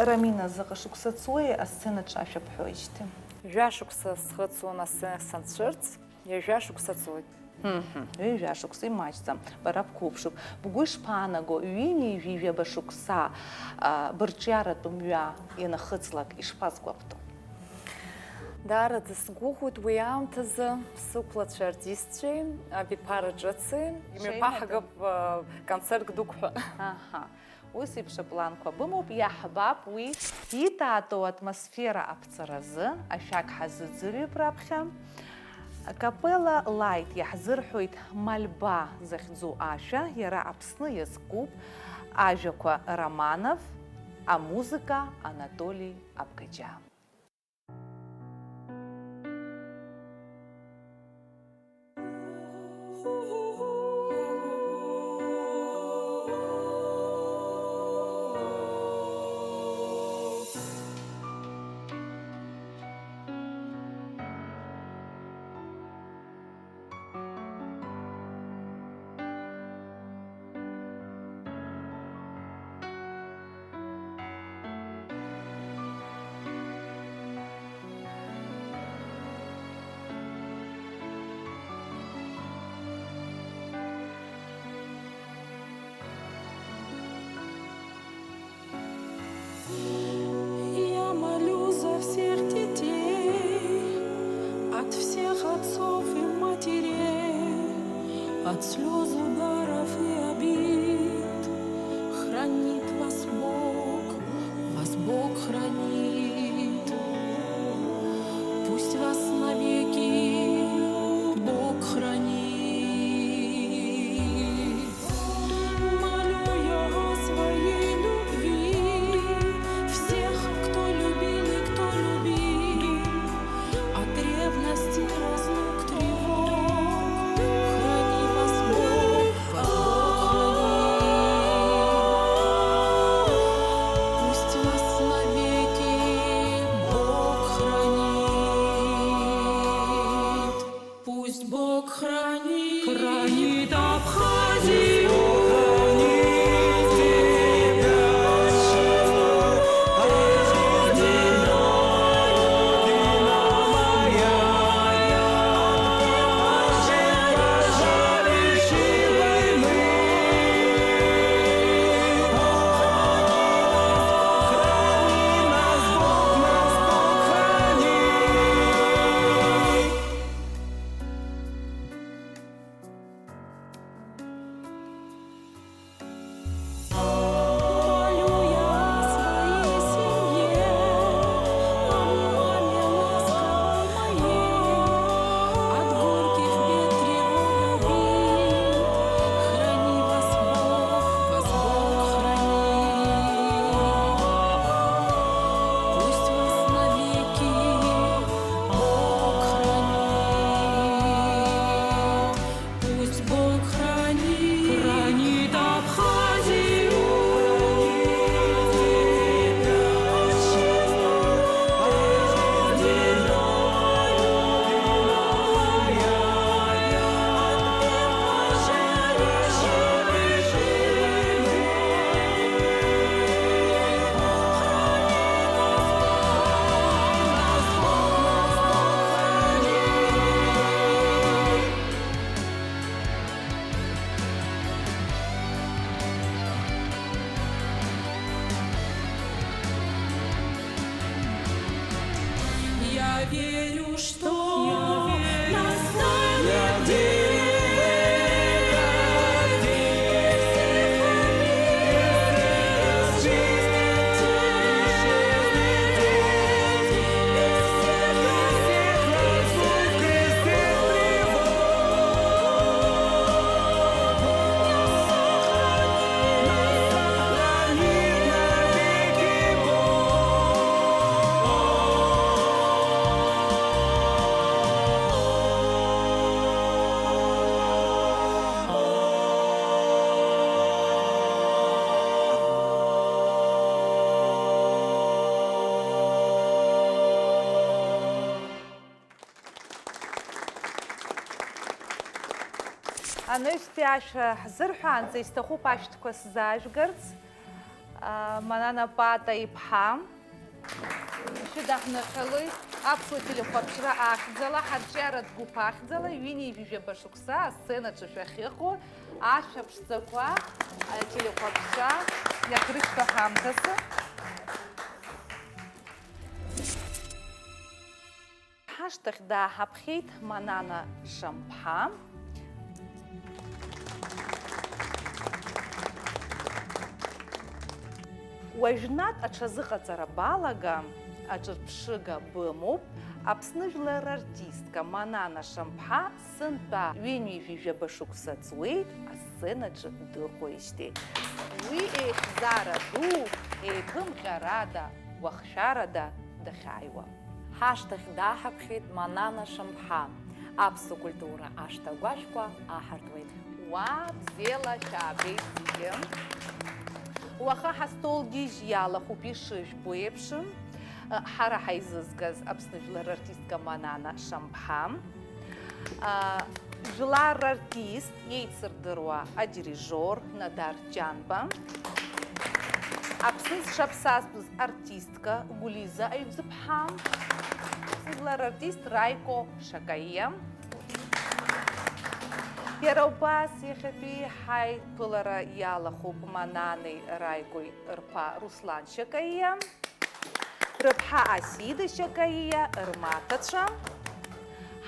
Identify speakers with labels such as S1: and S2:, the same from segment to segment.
S1: Рамина, заҟа шықәса асценаҿ ашәа бҳәоижьҭеи?
S2: Жәашықәса схыҵуан асценахь санцәырҵ, ҩажәашықәса цоит.
S1: Ҩажәашықәса имаҷӡам, бара бқәыԥшуп. Бгәы ишԥаанаго, ҩынҩажәи ҩаба шықәса бырҿиаратә мҩа ианахыҵлак ишԥазгәаԥтәу?
S2: Даараӡа сгәыӷуеит уи аамҭазы сықәлацәа артистцәеи, абиԥара ҿыци, имҩаԥаҳагап концертк дук ҳәа.
S1: Ус еиԥш апланқәа бымоуп, иаҳбап уи итаатоу атмосфера аԥҵаразы, ашәак ҳазыӡырҩып раԥхьа. Капела лайт иаҳзырҳәоит Мальба захьӡу ашәа, иара Аԥсны иазкуп, ажәақәа Романов, амузыка Анатолий Абгаџьиа.
S3: От слез, ударов и обид хранит вас Бог хранит. Пусть вас навеки Бог хранит. Молю я о своей любви всех, кто любил и кто любим, от ревности разлук тревог. Хранит Абхазию, хранит тебя, Родина моя, пожалуйста войны. Храни нас Бог храни. Я верю, что настанет день.
S1: Аныжәтәи ашәа ҳзырҳәаанӡа исҭахуп ашәҭқәа сзаажәгарц. Манана Пата иԥҳа шәыдаҳныҳәалоит аԥсуа телехәаԥшра ахьӡала, ҳарҿиаратә гәыԥ ахьӡала ҩынҩажәижәаба шықәса асценаҿы шәахьыҟоу ашәа ԥшӡақәа телехәаԥшра иахрышәҭо ҳамҭасы. Ҳашьҭахь дааҳаԥхьеит Манана Шамԥҳа. Уажәнатә аҽазыҟаҵара балага, аҿырԥшыга бымоуп, Аԥсны жәлар артистка Манана Шамԥҳа сынтәа ҩынҩажәижәаба шықәса ҵуеит асценаҿы дыҟоижьҭеи. Уи еихьӡара ду, еиԥымҟьарада, уахшәарада дахьааиуа.
S2: Ҳашьҭахь дааҳаԥхьеит Манана Шамԥҳа. Аԥсуа культура ашҭа-гәашәқәа аҳартуеит.
S1: Уа бзиала шәаабеит зегьы. Уаха ҳастолгьежь иалахуп ишыжәбо еиԥш, ҳара ҳаизызгаз Аԥсны жәлар артистка Манана Шамԥҳа. Жәлар артист иеицырдыруа адирижор Надар Ҷанба. Аԥсны зшаԥсазтәыз артистка Гәлиза Аҩӡыԥҳа. Жәлар артист Раико Шакаиа. Иара убас иахьатәи ҳаиԥылара иалахуп Мананеи Раикои рԥа Руслан Шакаиа, рыԥҳа Асида Шакаиа, рмаҭацәа.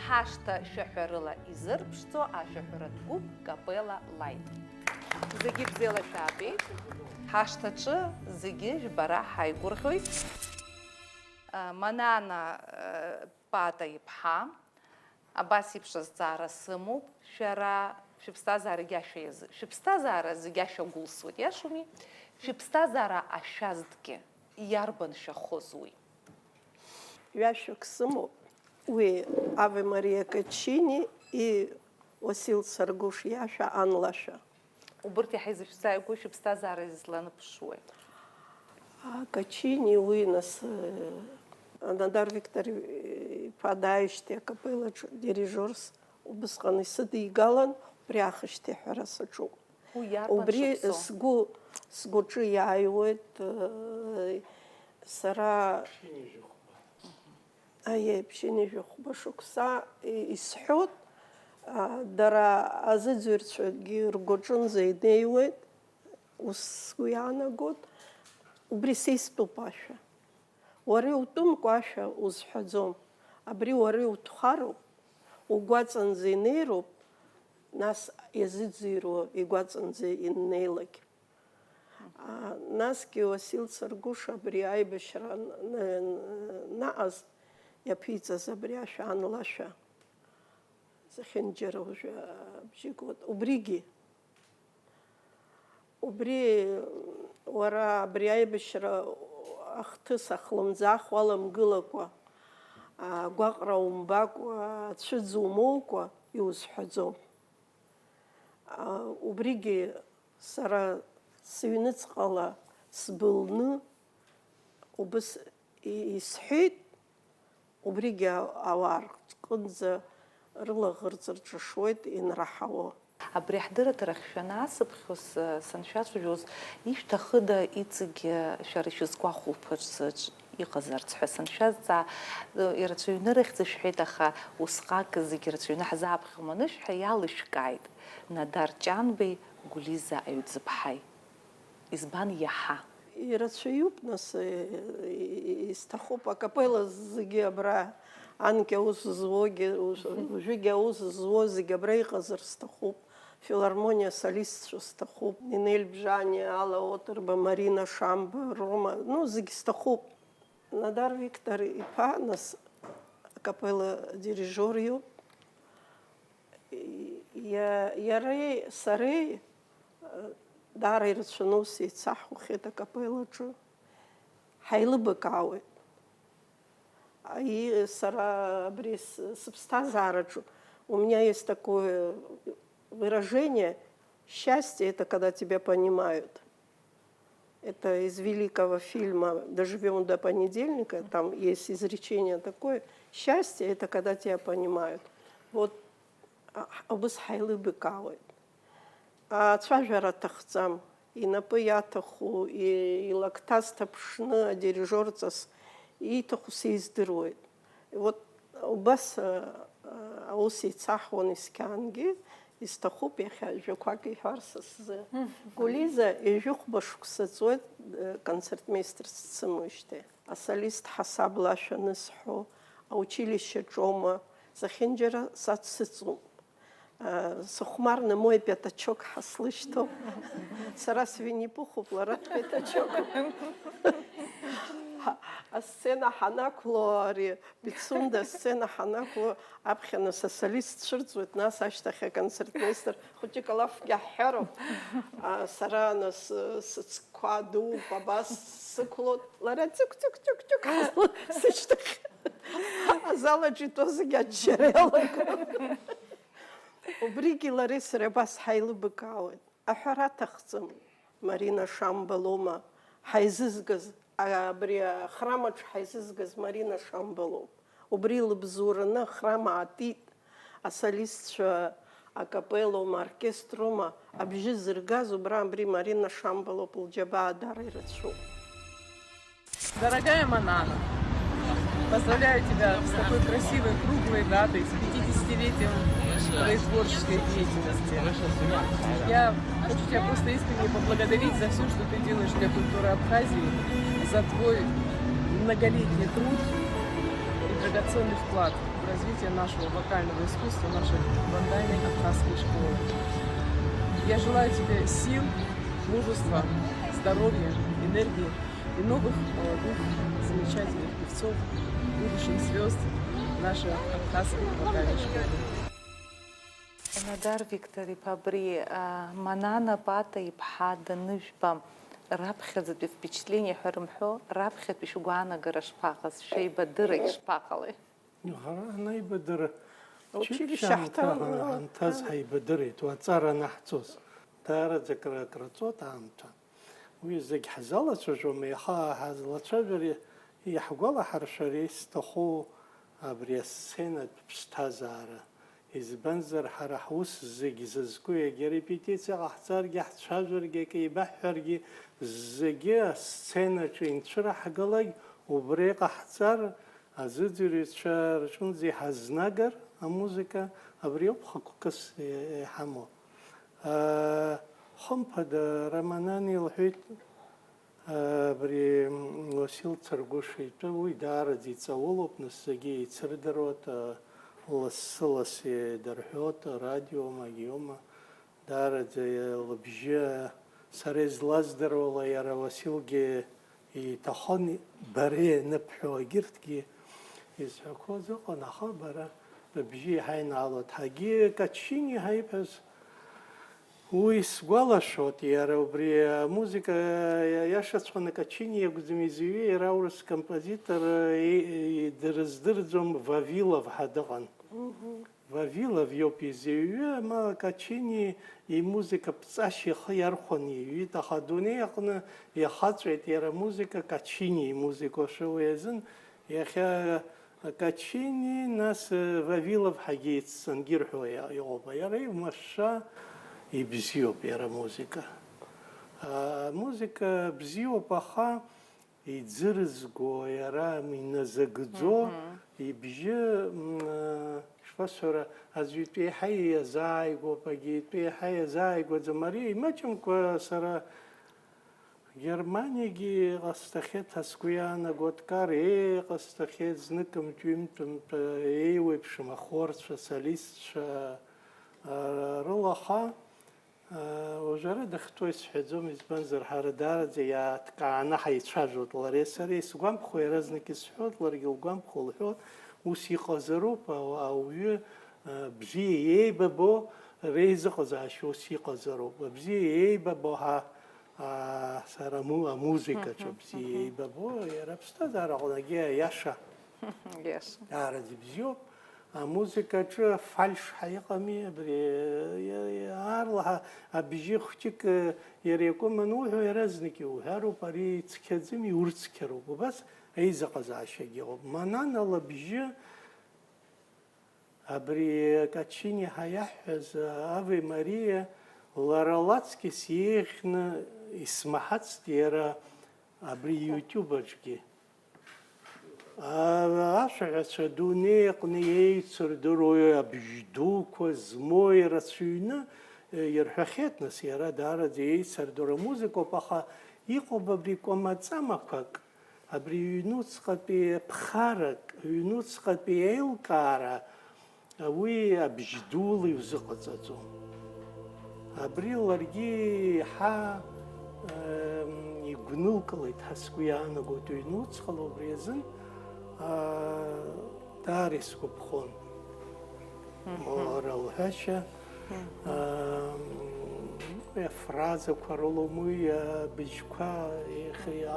S1: Ҳашҭа шәаҳәарыла изырԥшӡо ашәаҳәаратә гәыԥ Капела Лайт. Зегьы бзиала шәаабеит. Ҳашҭаҿы зегьы жәбара ҳаигәырӷьоит. Манана Пата иԥҳа, абас еиԥш азҵаара сымоуп, шәара шәыԥсҭазаарагьы шәыԥсҭазаара зегьы ашәагәылсуеит, иашоуми? Шәыԥсҭазаара ашәазҭгьы иарбан шәахәоз уи?
S4: Ҩашәак сымоуп, уи Аве Мария Качини и Васил Саргуш иашәа Анлашәа.
S1: Убырҭ иаҳа изышәзааигәоу шәыԥсҭазаара изланыԥшуеи?
S4: Качини уи нас Надар Виктор иԥа дааижьҭеи акапелаҿы дирижорс убысҟан исыдигалан, убри аахышьҭеи ҳәара саҿуп.
S1: Уи иарбан
S4: Убри
S1: шықәсоу?
S4: сгәаҿы иааиуеит сара ԥшьыни жәохәба шықәса исҳәоит, дара азыӡырҩцәагьы ргәаҿынӡа инеиуеит, ус сгәы иаанагоит, убри сеистәуп ашәа. Уара иутәымкәа ашәа узҳәаӡом, абри уара иутәхароуп, угәаҵанӡа инеироуп, нас иазыӡырҩуа игәаҵанӡа иннеилак. Насгьы Васил Саргуш абри аибашьра наҟаз иаԥиҵаз абри ашәа Анлашәа зехьынџьара уажәы абжьы гоит. Убри уара абри аибашьра ахҭыс ахлымӡаах уаламгылакәа, агәаҟра умбакәа, ацәыӡ умоукәа иузҳәаӡом. Убригьы сара сыҩныҵҟала сбылны убыс исҳәеит, убригьы ауаа рҟынӡа рылаӷырӡ рҿышуеит инраҳауа.
S1: Абри ҳдырраҭарахь шәанаасыԥхьоз, саншәацәажәоз, ишәҭахыда иҵегьы шәара шәызгәахәылԥаҿ иҟазарц ҳәа саншәазҵаа, ирацәаҩны рыхьӡ шәҳәеит, аха усҟак зегьы рацәаҩны ҳзаапхьом анышәҳәа иалышәкааит Надар Ҷанбеи, Гәлиза Аҩӡыԥҳаи. Избан иаҳа?
S4: Ирацәаҩуп, нас исҭахуп акапела зегьы абра анкьа аус зуогьы, уажәыгьы аус зуо зегьы абра иҟазар сҭахуп. Филармониа солистцәа сҭахуп. Нинель Бжани, Алла Отерба, Марина Шамба, Рома, зегьы сҭахуп. Надар Виктор иԥа, нас акапела дирижор иоуп. Иареи сареи даара ирацәаны ус еицаҳухьеит акапелаҿы. Ҳаилыбакаауеит. Сара абри сыԥсҭазаараҿы у меня есть такое выражение: счастье – это когда тебя понимают. Это из великого фильма «Доживем до понедельника». Там есть изречение такое: счастье – это когда тебя понимают. Вот абыс ҳаилыбакаауеит. Ацәажәара аҭахӡам. инапы иаҭаху, илакҭа сҭаԥшны адирижорҵас ииҭаху сиздыруеит. Вот убас аус еицаҳуан исқьаангьы, исҭахуп иахьа ажәақәак иҳәар са сзы. Гулиза ижәыхәба шықәса ҵуеит концертмейстерс дсымоуижьҭеи. Асолист ҳасабла ашәа анысҳәо, аучилишьчаҿоума, зехьынџьара сацсыҵуп. Сыхәмарны мой пятачок ҳаслышьҭоуп. Сара свинни-пухуп, лара пятачокуп. Асцена ҳанақәло, ари Пицунда асцена ҳанақәло, аԥхьаны асолист дцәырҵуеит, нас ашьҭахь аконцертмейстер хәыҷык алафгьы аҳәҳәароуп. Сара нас сыцқәа дууп, абас сықәлоит, лара цык-цык-цык-цык сышьҭахь. Азал аҿы итәоу зегьы аччара иалагоит. Убригьы лареи сареи абас ҳаилыбкаауеит. Аҳәара аҭахӡам, Марина Шамбалома, ҳаизызгаз, абри ахрам аҿы ҳаизызгаз Марина Шамбалоуп. Убри лыбзоураны ахрам аатит, асолистцәа акапеллоума, аоркестроума, абжьы зыргаз абри Марина Шамбалоуп, лџьабаа дара ирацәоуп.
S5: Дорогая Манана, поздравляю тебя с такой красивой круглой датой, с 50-летием твоей творческой деятельности. Я хочу тебя просто искренне поблагодарить за все, что ты делаешь для культуры Абхазии, за твой многолетний труд и драгоценный вклад в развитие нашего вокального искусства, нашей бандайной абхазской школы. Я желаю тебе сил, мужества, здоровья, энергии и новых молодых замечательных певцов, будущих звезд нашей абхазской вокальной школы.
S1: Надар Виктор-иԥа, абри Манана Пата-иԥҳа даныжәба, раԥхьаӡатәи впечатление ҳәа рымҳәо, раԥхьатәи шәгәаанагара шԥаҟаз, шәеибадыррагь шԥаҟалеи?
S6: Наибадыра
S4: Училище
S6: ҳанҭаз ҳаибадырит, уаҵара анаҳҵоз. Даараӡа акраҵот аамҭа. Уи зегь ҳзалацәажәом, иаха ҳазлацәажәар иаҳгәалаҳаршәар исҭаху абри асценатә ԥсҭазаара. Избанзар ҳара ҳус зегь зызку егьа репетициа ҟаҳҵаргьы, ҳцәажәаргьы, акеибаҳҳәаргьы, зегьы асценаҿы инцәыраҳгалак, убри ҟаҳҵар, азыӡырҩцәа рҿынӡа иҳазнагар амузыка, абри ауп хықәкыс иҳамоу. Хымԥада Раманан илҳәеит, абри Уасил Царгәыш итәы, уи даараӡа иҵаулоуп, нас зегьы еицырдыруеит, лассы-ласс еидырҳәоит, радиома, геома, даараӡа лыбжьы сара излаздыруала, иара Уасилгьы иҭахон бара ианыбҳәо егьырҭгьы изҳәақәоз ыҟан, аха бара быбжьы иҳаинаалоит. Ҳагьы Качини ҳаиԥҳәыс, уи сгәалашәоит, иара убри амузика иашаҵәҟьаны Качини иакәӡам изҩы, иара аурыс композитор дырыздырӡом, Вавилов ҳәа дыҟан. Вавилов иоуп изыҩҩы, ама Качини имузика ԥҵашьа ихы иархәан иҩит, аха адунеи аҟны иахаҵәеит иара амузика Качини имузика шуи азын, иахьа Качини, нас Вавилов ҳәагьы иццангьы ирҳәо иҟоуп. Иара имашша ибзиоуп иара амузика. Амузика бзиоуп, аха иӡырызго, иара иназыгӡо, ибжьы шԥасҳәара, аӡәитәы еиҳа иазааигәоуп, агьитәы еиҳа иазааигәаӡам. Ари имаҷымкәа сара Германиагьы ҟасҵахьеит ҳәа сгәы иаанагоит, Кореиа ҟасҵахьеит, зныкымтә-ҩымтәымтә еиуеиԥшым ахорцәа, солистцәа рыла, аха уажәара дахьтәоу исҳәаӡом, избанзар ҳара даараӡа иааҭкааны ҳаицәажәоит лареи сареи. Сгәамԥхо иаразнак исҳәоит, ларгьы лгәамԥхо лҳәоит, ус иҟазароуп, ауаҩы бзиа иеибабо реизыҟазаашьа ус иҟазароуп. Бзиа иеибабо сара амузикаҿы бзиа иеибабо, иара аԥсҭазаара аҟнагьы аиаша даараӡа бзиоуп. Амузикаҿы фальшҳәа иҟами, абри аарла абжьы хәҷык иара иакәым ануҳәо иаразнак иуҳәароуп, ари цқьаӡам, иурцқьароуп. Убас аизыҟазаашьагьы ыҟоуп. Манана лыбжьы абри Качини ҳәа иаҳҳәаз Аве Мария, Ларалацки сиехна исмахацтера абри ютубачки. Ашагаца дунеқни ейцердороя абждуко змой рацюна ерхахетнас яра дара ейцердора музыко паха иқобабрико мацамакак абри юнуцқапи пхарак юнуцқапи елкара уи абждули взыҟаҵаҵо. Абри ларгьы иаҳа игәнылкылеит ҳасгәы иаанагоит ҩнуҵҟала убри азын даара исгәаԥхон. Ора лҳәашьа афразақәа рылоуmu абыжьқәа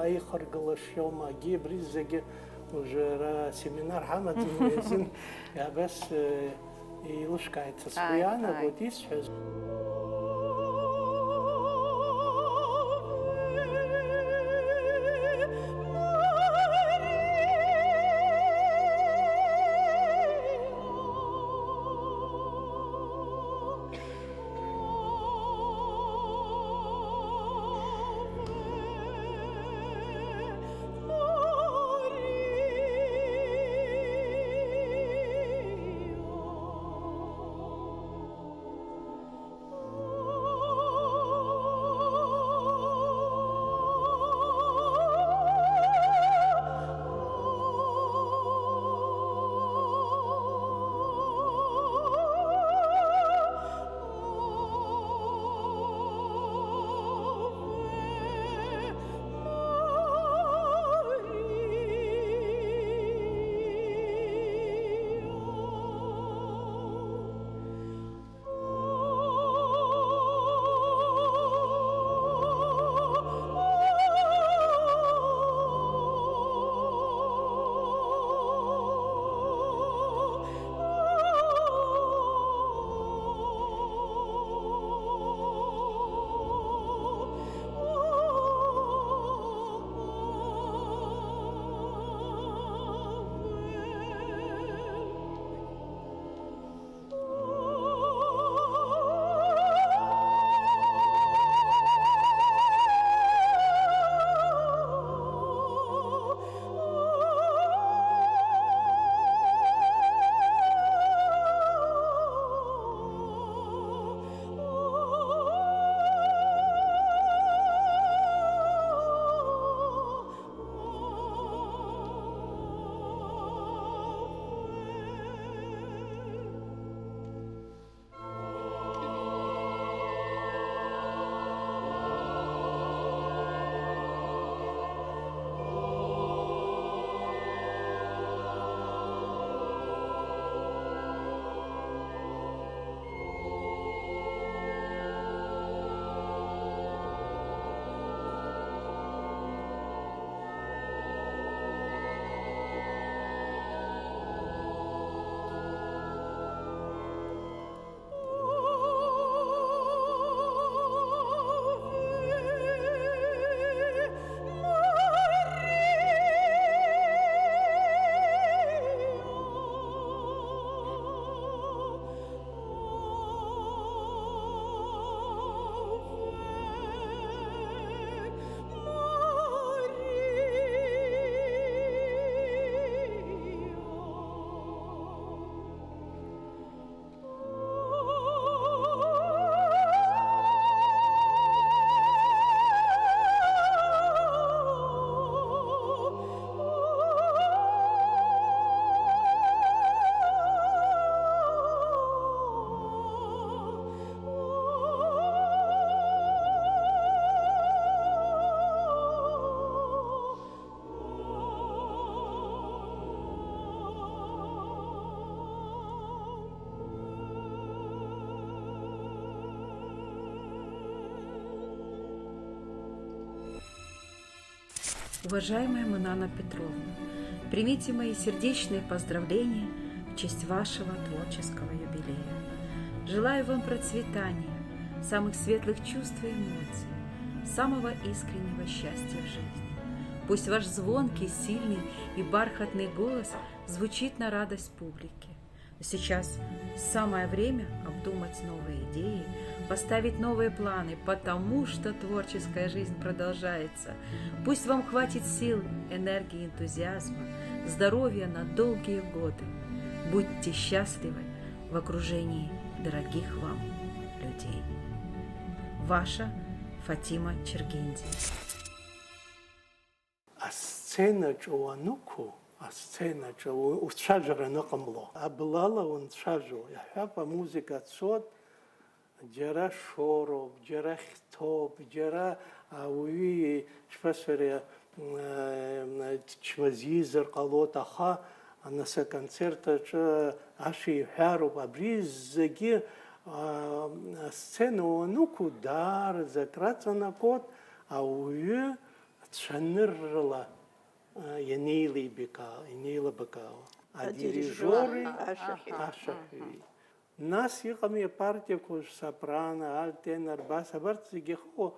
S6: аихаргылашьоума агьи абри зегьы уже семинар ҳамаӡам азын абас еилышәкааит сасгәы иаанагоит исҳәаз.
S7: Уважаемая Манана Петровна, примите мои сердечные поздравления в честь вашего творческого юбилея. Желаю вам процветания, самых светлых чувств и эмоций, самого искреннего счастья в жизни. Пусть ваш звонкий, сильный и бархатный голос звучит на радость публике. Сейчас самое время обдумать новые идеи, поставить новые планы, потому что творческая жизнь продолжается. Пусть вам хватит сил, энергии, энтузиазма, здоровья на долгие годы. Будьте счастливы в окружении дорогих вам людей. Ваша Фатима Чергенди.
S6: السنة جوانوكو السنة جو وتشجر نقملو أبلالا ونتشجو يحب موسيقى صوت جرا شورو جرا خطاب جرا وي شفسر تشمزيزر قالوت أخا نسا كونцерта أشي حارب أبريز زجي السنة ونوكو دار ذكرتنا كود أوي تشنرلا ينيلي بكاو ديريجوري ашахи нас يقمي партия كوش سопрано альтенор бас абарт зигехо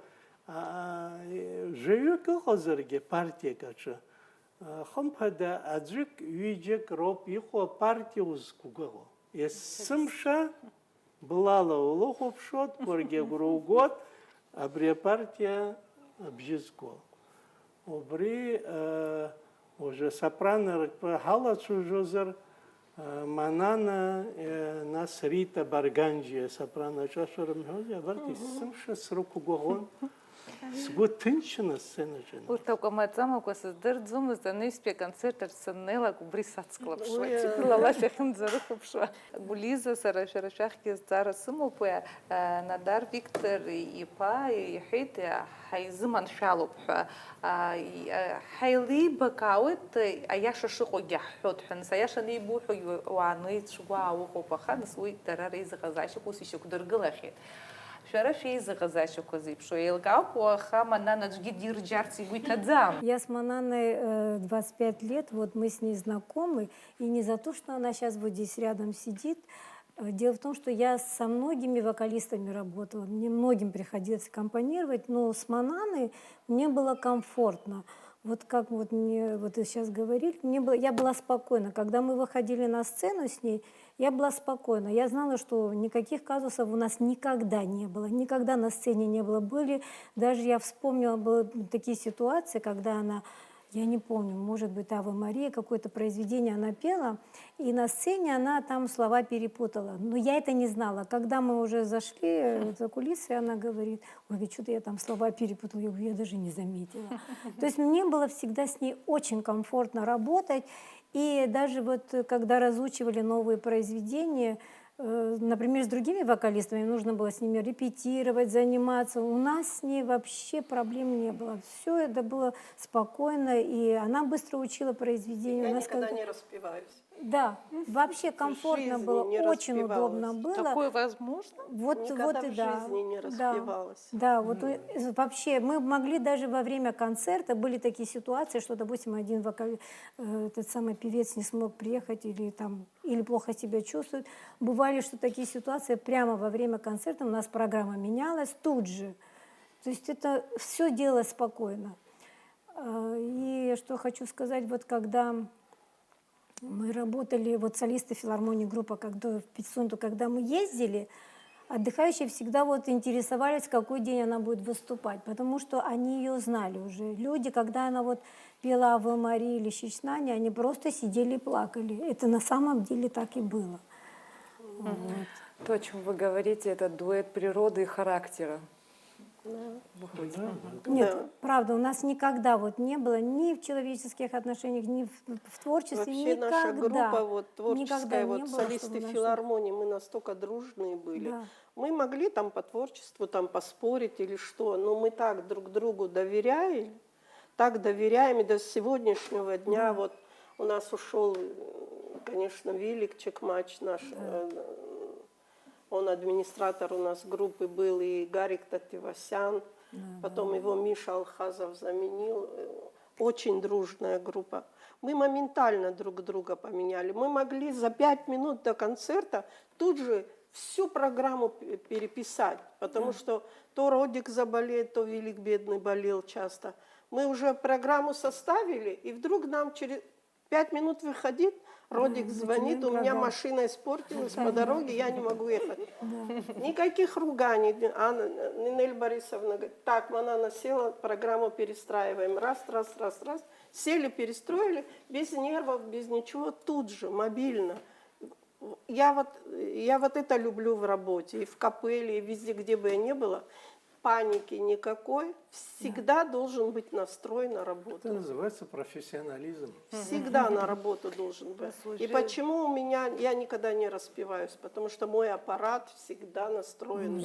S6: живю кохозерге партия кача خمپدا ادرك ويجك روب يخو партиуз кугаго есымша блала улохов шот борге гругот абре партия бжизко обри уже сопрано халацу жозер манана нас Рита Барганджия сопрано чашором хоя варти сымша сроку гогон сгут тынчина сцена жена
S1: Уртаука мацама косыздыр дзумызда нейспе концерт сыннела кубрисац клапшва. Типилала шахын зарухупшва. Гулиза сарашарашахки зара сымупе Надар Виктор ипа ихит хайзыман шалупха. Хайли бакаует аяша шиқо яххот ханс аяша нейбуху уаны чуа ухопаха насуи дарара изгазаши кусишук дыргылахи. Я с
S8: Мананой 25 лет, вот мы с ней знакомы, и не за то, что она сейчас вот здесь рядом сидит. Дело в том, что я со многими вокалистами работала, мне многим приходилось аккомпанировать, но с Мананой мне было комфортно. Вот как вот мне вот сейчас говорили, я была спокойна. Когда мы выходили на сцену с ней, я была спокойна. Я знала, что никаких казусов у нас никогда не было, никогда на сцене не было. Были, даже я вспомнила, были такие ситуации, когда она, я не помню, может быть, «Аве Мария», какое-то произведение она пела, и на сцене она там слова перепутала. Но я это не знала. Когда мы уже зашли за кулисы, она говорит: ой, что-то я там слова перепутала. Я говорю, я даже не заметила. То есть мне было всегда с ней очень комфортно работать. И даже вот когда разучивали новые произведения, например, с другими вокалистами, нужно было с ними репетировать, заниматься. У нас с ней вообще проблем не было. Все это было спокойно, и она быстро учила произведения.
S4: Я никогда не распеваюсь.
S8: Да, вообще комфортно было, очень удобно было.
S1: Такое возможно?
S8: Вот,
S4: Никогда
S8: вот и
S4: в
S8: да.
S4: жизни не распевалась.
S8: Да, вот вообще мы могли даже во время концерта, были такие ситуации, что, допустим, один этот самый певец не смог приехать или плохо себя чувствует. Бывали, что такие ситуации прямо во время концерта у нас программа менялась тут же. То есть это все делалось спокойно. И что хочу сказать, вот когда мы работали, вот солисты филармонии группа, когда в Пицунду, когда мы ездили, отдыхающие всегда вот интересовались, в какой день она будет выступать, потому что они ее знали уже. Люди, когда она вот пела «Аве Мария» или «Чечнане», они просто сидели и плакали. Это на самом деле так и было. Вот.
S2: То, о чем вы говорите, это дуэт природы и характера.
S8: Нет, правда, у нас никогда вот не было ни в человеческих отношениях, ни в творчестве,
S4: Вообще
S8: никогда.
S4: наша группа вот, творческая, вот,
S8: было,
S4: солисты филармонии, мы настолько дружные были.
S8: Да.
S4: Мы могли там по творчеству там поспорить или что, но мы так друг другу доверяем, и до сегодняшнего дня вот у нас ушел, конечно, Вилик Чекмач наш, он администратор у нас группы был, и Гарик Тативасян, потом его Миша Алхазов заменил. Очень дружная группа. Мы моментально друг друга поменяли. Мы могли за 5 минут до концерта тут же всю программу переписать, потому что то Родик заболеет, то Велик бедный болел часто. Мы уже программу составили, и вдруг нам через 5 минут выходит, Родик звонит, у меня машина испортилась по дороге, я не могу ехать. Никаких руганий. Нинель Борисовна говорит, так, она села, программу перестраиваем. Раз. Сели, перестроили, без нервов, без ничего, тут же, мобильно. Я вот это люблю в работе, и в капелле, и везде, где бы я ни была. Паники никакой, всегда должен быть настрой на работу.
S6: Это называется профессионализм.
S4: Всегда на работу должен быть. И почему у меня, я никогда не распеваюсь, потому что мой аппарат всегда настроен.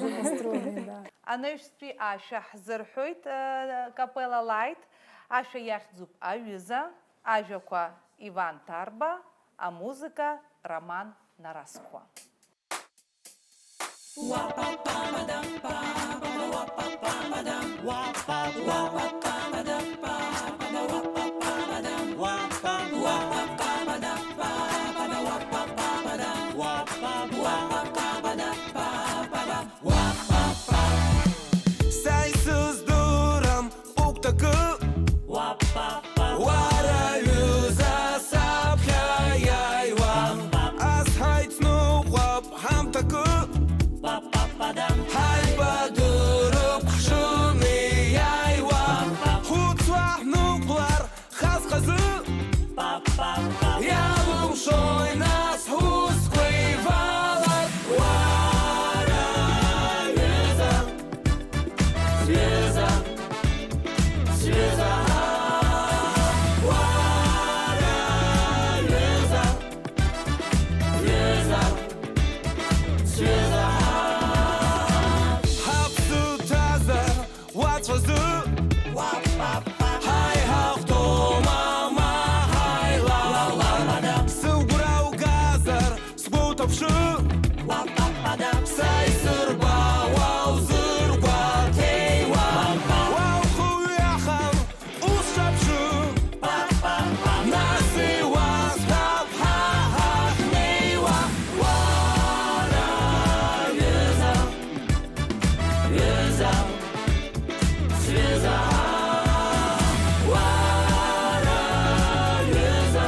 S1: Анышпи Аша Зерхойт Капелла Лайт, Аша Яхзуб Аюза, Ажаква Иван Тарба, а музыка Роман Нарасква.
S3: Saysiz duram uktakı Warayuza sapkayaywa Az haytnu wap hamtakı Hayba durup şunu yaywa Hutswahnuklar khazkhazı Yavum shoy nas huskuyvalar Warayuza Свеза Warayuza Свеза Hapsu tazar Watswazu Hay hafto mama hay la Sugurau gazar Sbutavshu Say sırba Wow zırba Teywa Wow huyaham Usapshu Nasi was Hap ha ha Neywa Warayuza Свеза Warayuza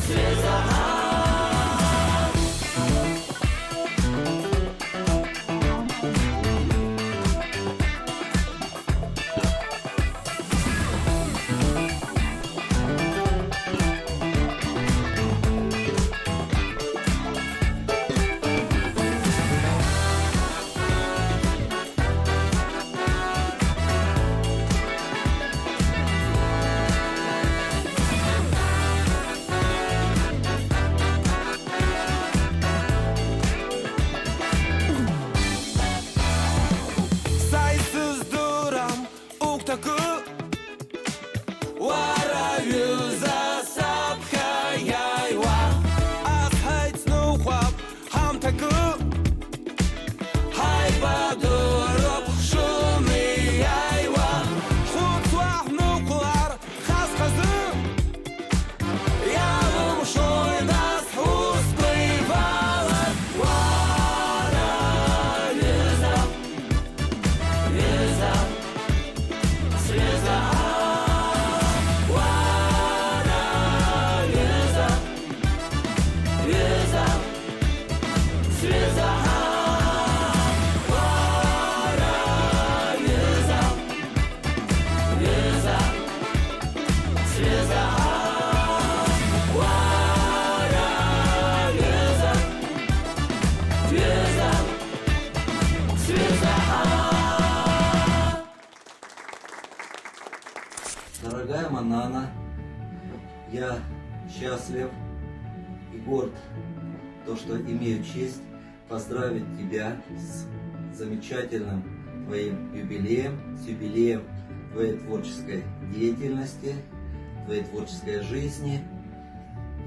S3: Свеза Saysiz duram uktakı Warayuza sapkayaywa Az haytnu wap hamtakı Hayba durup şunu yaywa Hutswahnuklar khazkhazı Yavum shoy nas huskuyvalar Warayuza Свеза Warayuza Свеза Warayuza Свеза Warayuza Свеза
S9: Дорогая Манана, я счастлив и горд, то, что имею честь поздравить тебя с замечательным твоим юбилеем, с юбилеем твоей творческой деятельности, твоей творческой жизни.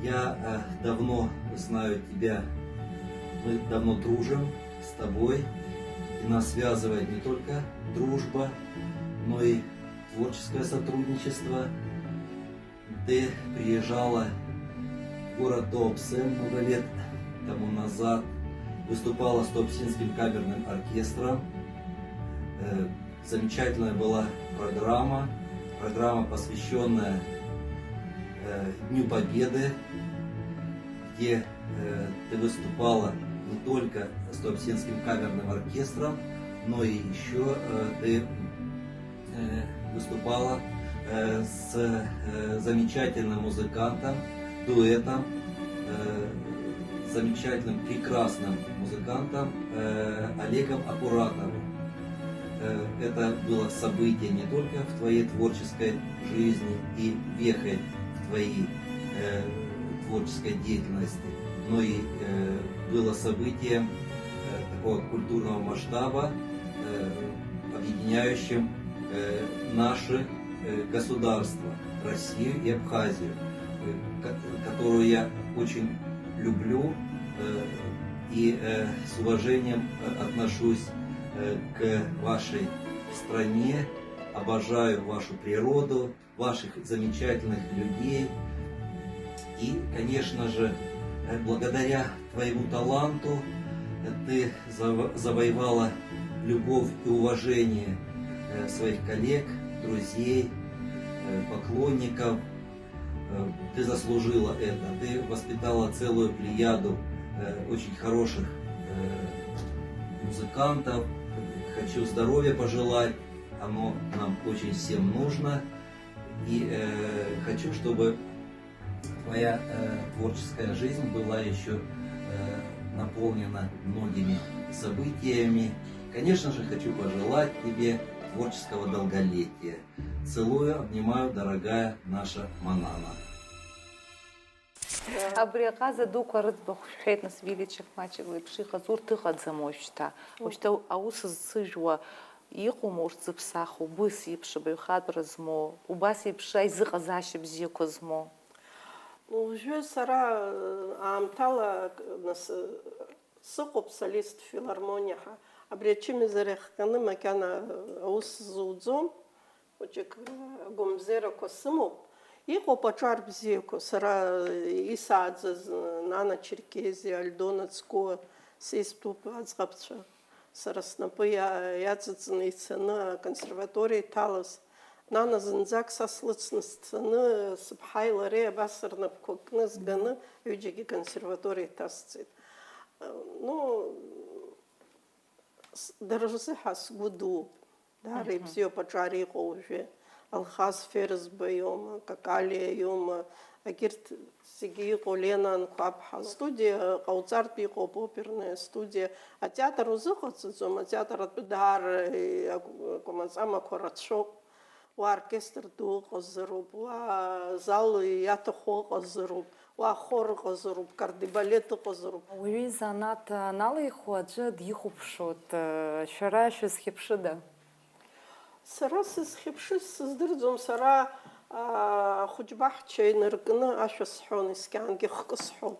S9: Я давно знаю тебя, мы давно дружим с тобой, и нас связывает не только дружба, но и творческое сотрудничество. Ты приезжала в город Туапсе много лет тому назад, выступала с Туапсинским камерным оркестром. Замечательная была программа, посвященная Дню Победы, где ты выступала не только с Туапсинским камерным оркестром, но и еще ты выступала с замечательным музыкантом, дуэтом, замечательным, прекрасным музыкантом Олегом Акуратовым. Это было событие не только в твоей творческой жизни и вехой в твоей творческой деятельности, но и было событие такого культурного масштаба, объединяющим наши государства, Россию и Абхазию, которую я очень люблю и с уважением отношусь к вашей стране, обожаю вашу природу, ваших замечательных людей. И, конечно же, благодаря твоему таланту ты завоевала любовь и уважение своих коллег, друзей, поклонников. Ты заслужила это. Ты воспитала целую плеяду очень хороших музыкантов. Хочу здоровья пожелать. Оно нам очень всем нужно. И хочу, чтобы твоя творческая жизнь была еще наполнена многими событиями. Конечно же, хочу пожелать тебе творческого долголетия. Целую, обнимаю, дорогая наша Манана.
S1: Абри аҟаза дуқәа рыӡбахә шәҳәеит, нас Виличев маҷык леиԥш иҟаз урҭ ыҟаӡам уажәшьҭа. Уажәшьҭа аус зцыжәуа иҟоума урҭ зыԥсаху, убыс еиԥш абаҩхатәра змоу, убас еиԥш аизыҟазаашьа бзиақәа змоу?
S4: Уажәы сара аамҭала сыҟоуп солист филармониаҳа. Абри ачымазара иахҟьаны макьана аус зуӡом, хәыҷык агәамбзиарақәа сымоуп. Иҟоуп аҿар бзиақәа, сара исааӡаз Нана Черкезиа, Альдона Цкуа, сеисҭәуп аӡӷабцәа. Сара снапы иаҵыҵны ицаны аконсерваториа иҭалаз. Нана зынӡак са слыцны сцаны, сыԥҳаи лареи абас рнапқәа кны зганы, ҩыџьагьы консерваториа иҭасҵеит. Дара рзыҳәа сгәы дууп. Даара ибзиоуп аҿар иҟоу уажәы. Алхас Ферзба иоума, Какалиа иоума, егьырҭ зегьы иҟоу Лена Анқәаԥҳа. Студиа ҟауҵартә иҟоуп, оперная студиа. Атеатр узыҟаҵаӡом, атеатр атәы даара акәамаҵамақәа рацәоуп. Уа оркестр ду ыҟазароуп, уа зал иаҭаху ыҟазароуп, уа хор ыҟазароуп, кардебалет ыҟазароуп.
S2: Уаҩы изанааҭ аналихо аӡәы дихәаԥшуеит. Шәара шәызхьыԥшыда?
S4: Сара сызхьыԥшыз сыздырӡом, сара ахәыҷбаҳча инаркны ашәа сҳәон, ескьаангьы хкы сҳәон.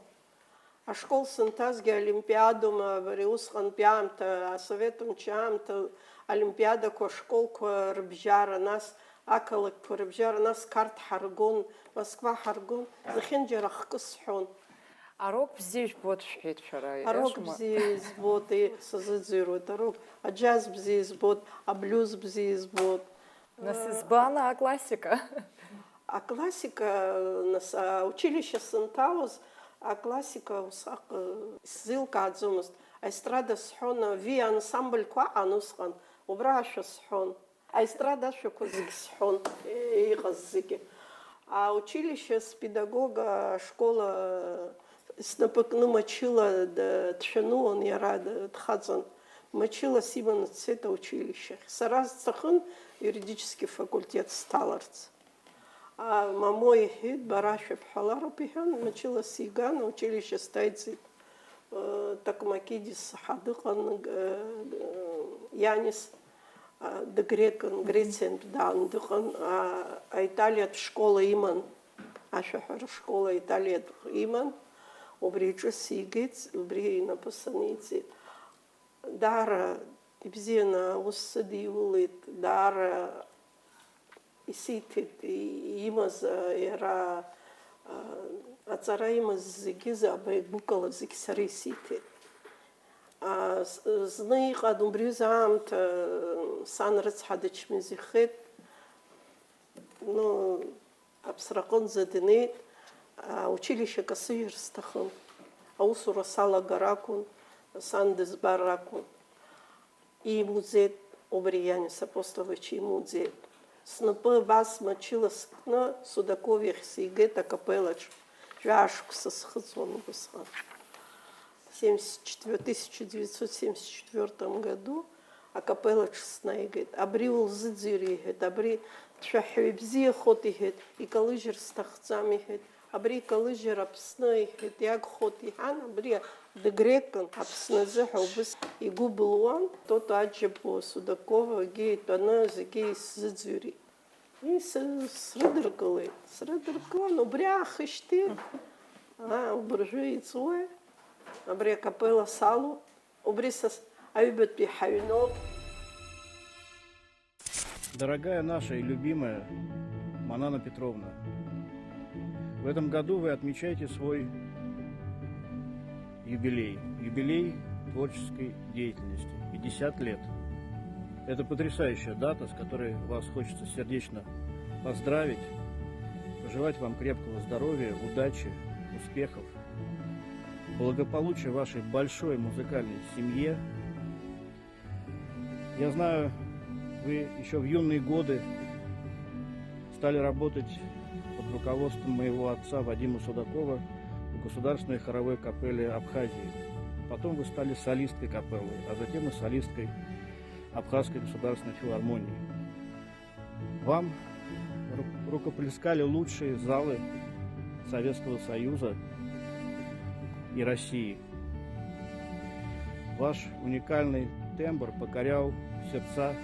S4: Ашкол сынҭазгьы олимпиадоума, абри усҟантәи аамҭа, асовет мчы аамҭа олимпиадақәа, ашколқәа рыбжьара, нас ақалақьқәа рыбжьара, нас қарҭ ҳаргон, Москва ҳаргон, зехьынџьара хкы сҳәон.
S2: Арок бзиа жәбоит шәҳәеит шәара.
S4: Арок бзиа избоит, сазыӡырҩуеит арок, аџьаз бзиа избоит, аблюз бзиа избоит.
S2: Нас избан аклассика?
S4: Аклассика, нас училище сынҭалоз, аклассика усҟак сзеилкааӡомызт. Аестрада сҳәон, ви ансамбльқәа аҟан усҟан, убра ашәа сҳәон. Аестрада ашәақәа зегь сҳәон, иҟаз зегьы. Аучилище спедагога школа снапы кны Мачыла дшәануан иара дхаҵан. Мачыла симаны дцеит аучилищахь. Сара сҭахын юридический факультет сҭаларц. Мамо иҳәеит, бара шәыбҳәалароуп иҳәан, Мачыла сиган, аучилище сҭаиҵеит. Такмакидис дыҟан, Ианис дгрекын, Грециантә даан дыҟан, аиталиатә школа иман, ашәаҳәара школа аиталиатә иман. Убри иҿы сигеит, убри инапы саниҵеит. Даара ибзианы аус сыдиулеит, даара исиҭеит имаз иара аҵара имаз зегьы абаҩгәыкала зегь сара исиҭеит. Зны иҟан убри аамҭа сан рыцҳа дычмазаҩхеит. Аԥсраҟын задынеит, училище касыжьыр сҭахын. Аусура салагар акәын, сан дызбар акәын. Имуӡеит, убри Ианис Апостолович имуӡеит. Снапы абас мчыла скны Судаков иахь сигеит акапелаҿ. Жәашықәса схыҵуан убасҟан. В 1974 году акапелаҿ снаигеит. Абри улзыӡырҩ иҳәеит, абри дшәаҳәаҩ бзиахоит иҳәеит, икалыжьыр сҭахӡам иҳәеит. Абри икалыжьыр Аԥсны иҳәеит, иагхоит иҳәан, абри дыгрекын Аԥсназы ҳәа убас игәы былуан, Тото Аџьапу Судакова-гьы итәаны зегьы исзыӡырҩит. Срыдыркылеит, срыдыркылан, убри аахышьҭи, убыржәы иҵуеи, абри акапела салоуп, убри са аҩбатәи ҳаҩноуп.
S10: Дорогая наша и любимая Манана Петровна, в этом году вы отмечаете свой юбилей творческой деятельности, 50 лет. Это потрясающая дата, с которой вас хочется сердечно поздравить, пожелать вам крепкого здоровья, удачи, успехов, благополучия вашей большой музыкальной семье. Я знаю, вы еще в юные годы стали работать под руководством моего отца Вадима Судакова в Государственной хоровой капелле Абхазии. Потом вы стали солисткой капеллы, а затем и солисткой Абхазской государственной филармонии. Вам рукоплескали лучшие залы Советского Союза и России. Ваш уникальный тембр покорял сердца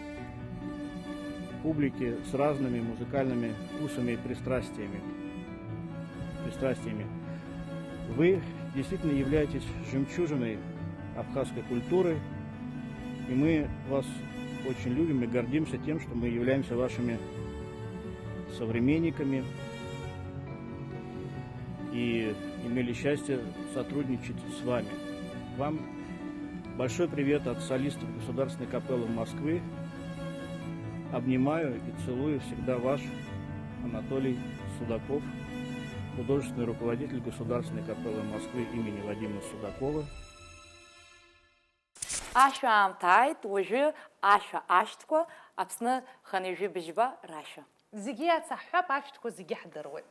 S10: публики с разными музыкальными вкусами и пристрастиями. Вы действительно являетесь жемчужиной абхазской культуры, и мы вас очень любим и гордимся тем, что мы являемся вашими современниками и имели счастье сотрудничать с вами. Вам большой привет от солистов Государственной капеллы Москвы. Обнимаю и целую всегда ваш Анатолий Судаков, художественный руководитель Государственной капеллы Москвы имени Вадима Судакова.
S11: Ашәа аамҭааит, уажәы ашәа ашәҭқәа Аԥсны ханҩажәи-быжьба рашәа.
S1: Зегьы ацаҳҳәап, ашәҭқәа зегьы ҳдыруеит.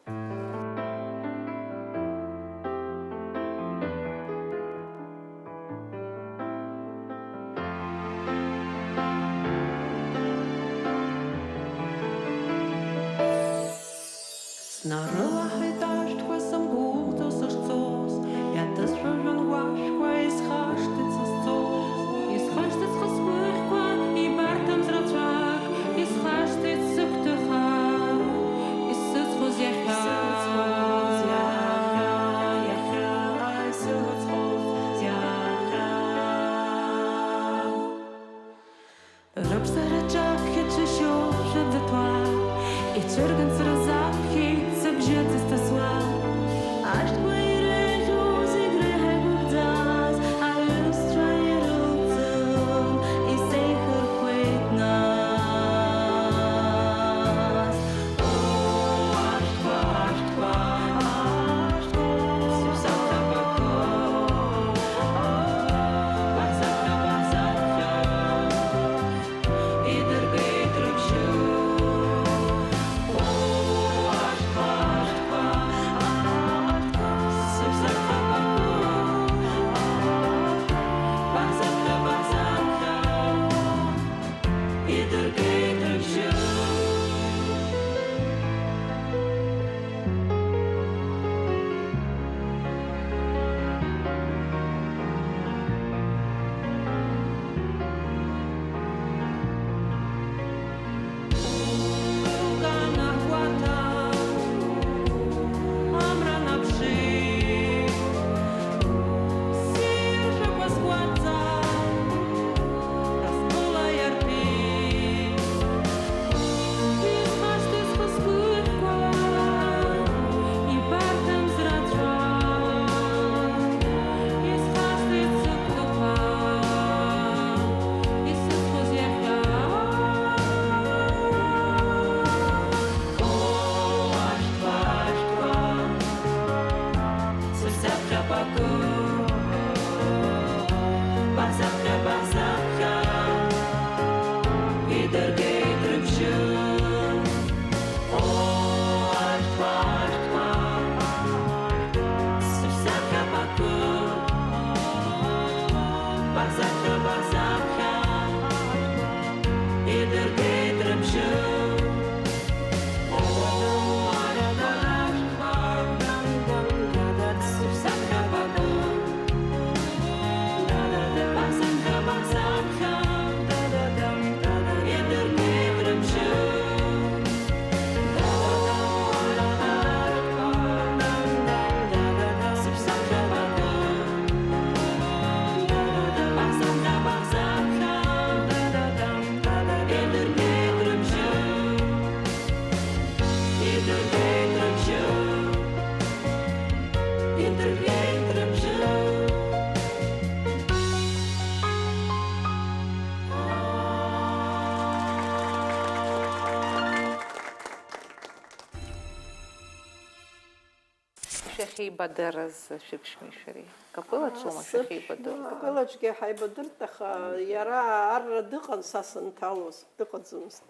S1: шахиба дерез шипшмишери. Капыла чума шахиба дерез.
S4: Капылачки хайбадырт, аха яра арра дыҟан са сынҭалоз, дыҟаӡамызт.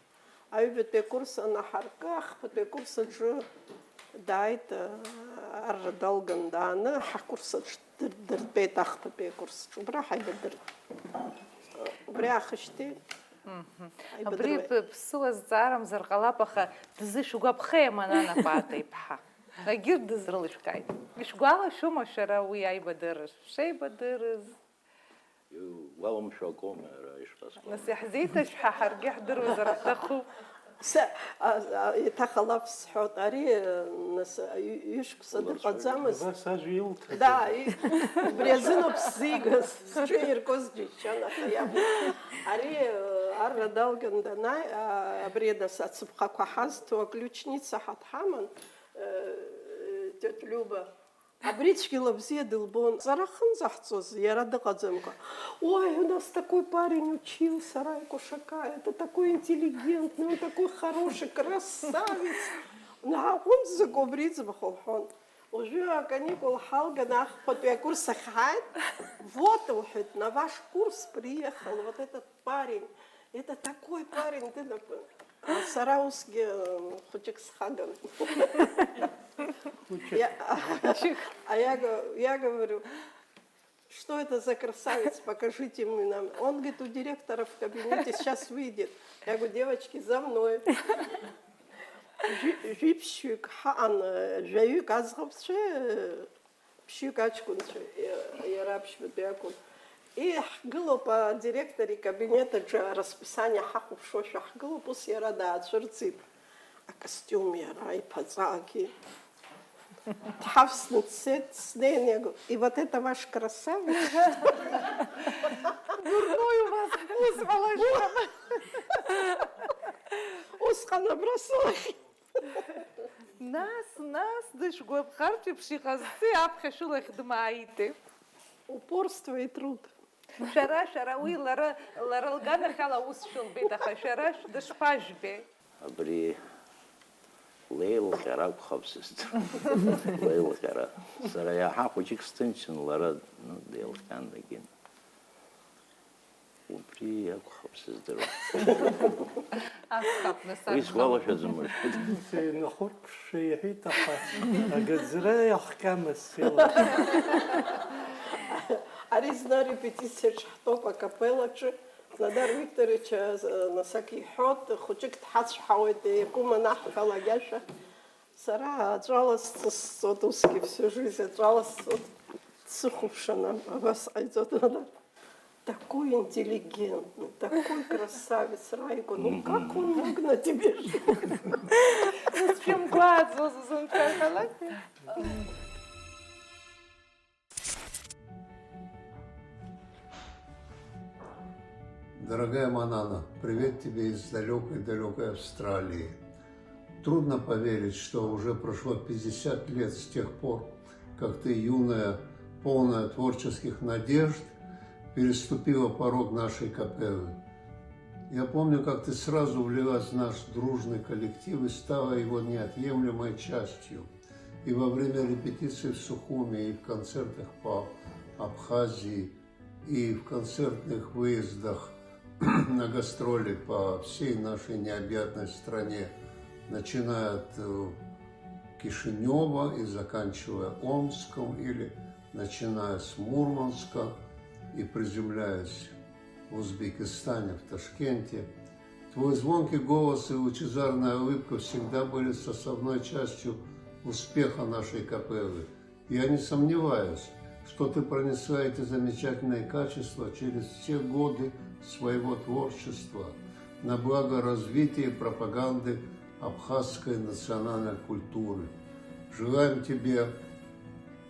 S4: Аҩбатәи акурс анаҳаркы, ахԥатәи акурс аҿы дааит, арра далган дааны, ҳакурс аҿы дыртәеит ахԥатәи акурс аҿы. Убра ҳаибадырт. Убри аахышьҭит.
S1: Абри ԥсуа зҵаарамзар ҟалап, аха дызышәгәаԥхеи Манана Паата-иԥҳа. Агьырҭ дызрылышәкааит. Ишәгәалашәома шәара уи аибадырыз? Шәшеибадырыз?
S12: Иуаламшәо акоума ара ишԥасҳәо?
S1: Нас иаҳзеиҭашәҳәа ҳаргьы ҳдыруазар ҳҭахуп.
S4: Еиҭах алаф сҳәот, ари нас ҩышықәса дыҟаӡамызт.
S6: Сажә илҭаз.
S4: Да, убри азыноуп сзигаз, сҿы иргоз џьысшьон, аха иаб. Ари арра далган данааи, абри нас ацыԥхақәа ҳазҭо аключница ҳаман, тетя Люба. Абри цәгьала бзиа дылбон. Сара хынзаҳҵоз, иара дыҟаӡамкәа. Ой, у нас такой парень учился, Райко Шакай, это такой интеллигентный, он такой хороший, красавец. Он загубрицбахал хон. Уже каникул халган ахпатуя курс ахайт. Вот, ухит, на ваш курс приехал вот этот парень. Это такой парень, ты Сараусге Хочек Схаган. Я говорю, что это за красавец, покажите мне нам. Он говорит, у директора в кабинете сейчас выйдет. Я говорю, девочки, за мной. Жипщик, хан, жаюк, азгапше, пщикачкунше, я рабщик бякун. И было по директоре кабинета расписание хаху шоша, было пусть я рада отшерцит. А костюм я рай, пазаки. Тавсный цвет, снег. И вот это ваш красавец.
S1: Дурной у вас вкус, малышка.
S4: Усха набросила.
S1: Нас, дышгуабхарчи пшихазцы, апхешулах дмаите.
S4: Упорство и труд.
S1: Шара, уи лара лгана хала усшул бедаха, шара дышпажбе.
S12: Абри леилҟьара акәхап леилҟьара. Сара иаҳа хәыҷык сҭынчын, лара деилҟьан дагьын. Убри акәхап сыздыруа. Уи сгәалашәаӡом ршәыд.
S6: Нахәырԥшшәа иҳәеит, аха агаӡра иахҟьамыз.
S4: Ари зна репетициаҿ ҳтәоуп акапелаҿы. Надар Викторович насак иҳәот, хәыҷык дҳацәҳауеит, иакәым анаҳҳәала агьашәа. Сара аҿаласҵоит усгьы всю жизнь, аҿаласҵоит. Дсыхәаԥшын, абас ҟаиҵоит. Такой интеллигентный, такой красавец, Райко. Ну как он мог на тебе жить?
S1: С чем глаз замчахала?
S13: Дорогая Манана, привет тебе из далекой-далекой Австралии. Трудно поверить, что уже прошло 50 лет с тех пор, как ты, юная, полная творческих надежд, переступила порог нашей капеллы. Я помню, как ты сразу влилась в наш дружный коллектив и стала его неотъемлемой частью. И во время репетиций в Сухуми, и в концертах по Абхазии, и в концертных выездах на гастроли по всей нашей необъятной стране, начиная от Кишинева и заканчивая Омском, или начиная с Мурманска и приземляясь в Узбекистане, в Ташкенте. Твой звонкий голос и лучезарная улыбка всегда были составной частью успеха нашей капеллы. Я не сомневаюсь, что ты пронесла эти замечательные качества через все годы своего творчества на благо развития и пропаганды абхазской национальной культуры. Желаем тебе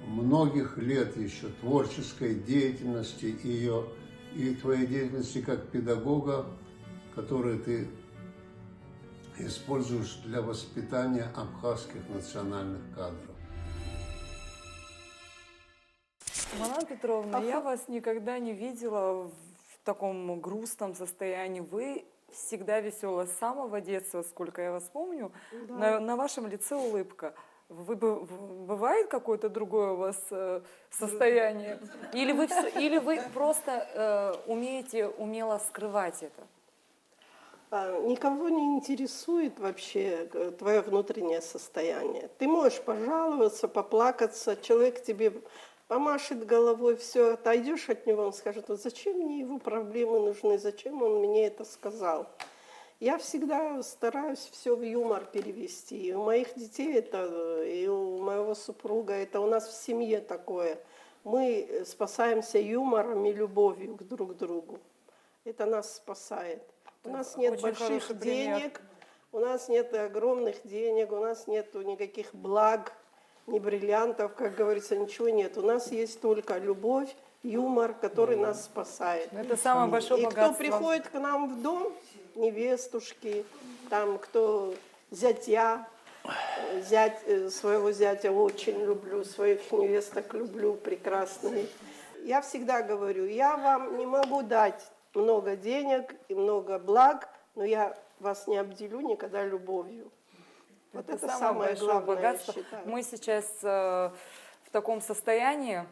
S13: многих лет еще творческой деятельности и твоей деятельности как педагога, которую ты используешь для воспитания абхазских национальных кадров.
S2: Манана Петровна, я вас никогда не видела в таком грустном состоянии. Вы всегда веселая с самого детства, сколько я вас помню.
S4: Да.
S2: На вашем лице улыбка. Бывает какое-то другое у вас состояние? Или вы просто умеете умело скрывать это?
S4: Никого не интересует вообще твое внутреннее состояние. Ты можешь пожаловаться, поплакаться, человек тебе помашет головой, все, отойдешь от него, он скажет: вот зачем мне его проблемы нужны, зачем он мне это сказал. Я всегда стараюсь все в юмор перевести. И у моих детей это, и у моего супруга, это у нас в семье такое. Мы спасаемся юмором и любовью друг к другу. Это нас спасает. У нас нет больших денег, у нас нет огромных денег, у нас нет никаких благ, ни бриллиантов, как говорится, ничего нет. У нас есть только любовь, юмор, который нас спасает.
S2: Это самое большое богатство.
S4: И кто приходит к нам в дом, невестушки, там кто зятя, своего зятя очень люблю, своих невесток люблю, прекрасные. Я всегда говорю, я вам не могу дать много денег и много благ, но я вас не обделю никогда любовью. Вот это самое
S2: большое
S4: главное,
S2: богатство.
S4: я считаю.
S2: Мы сейчас в таком состоянии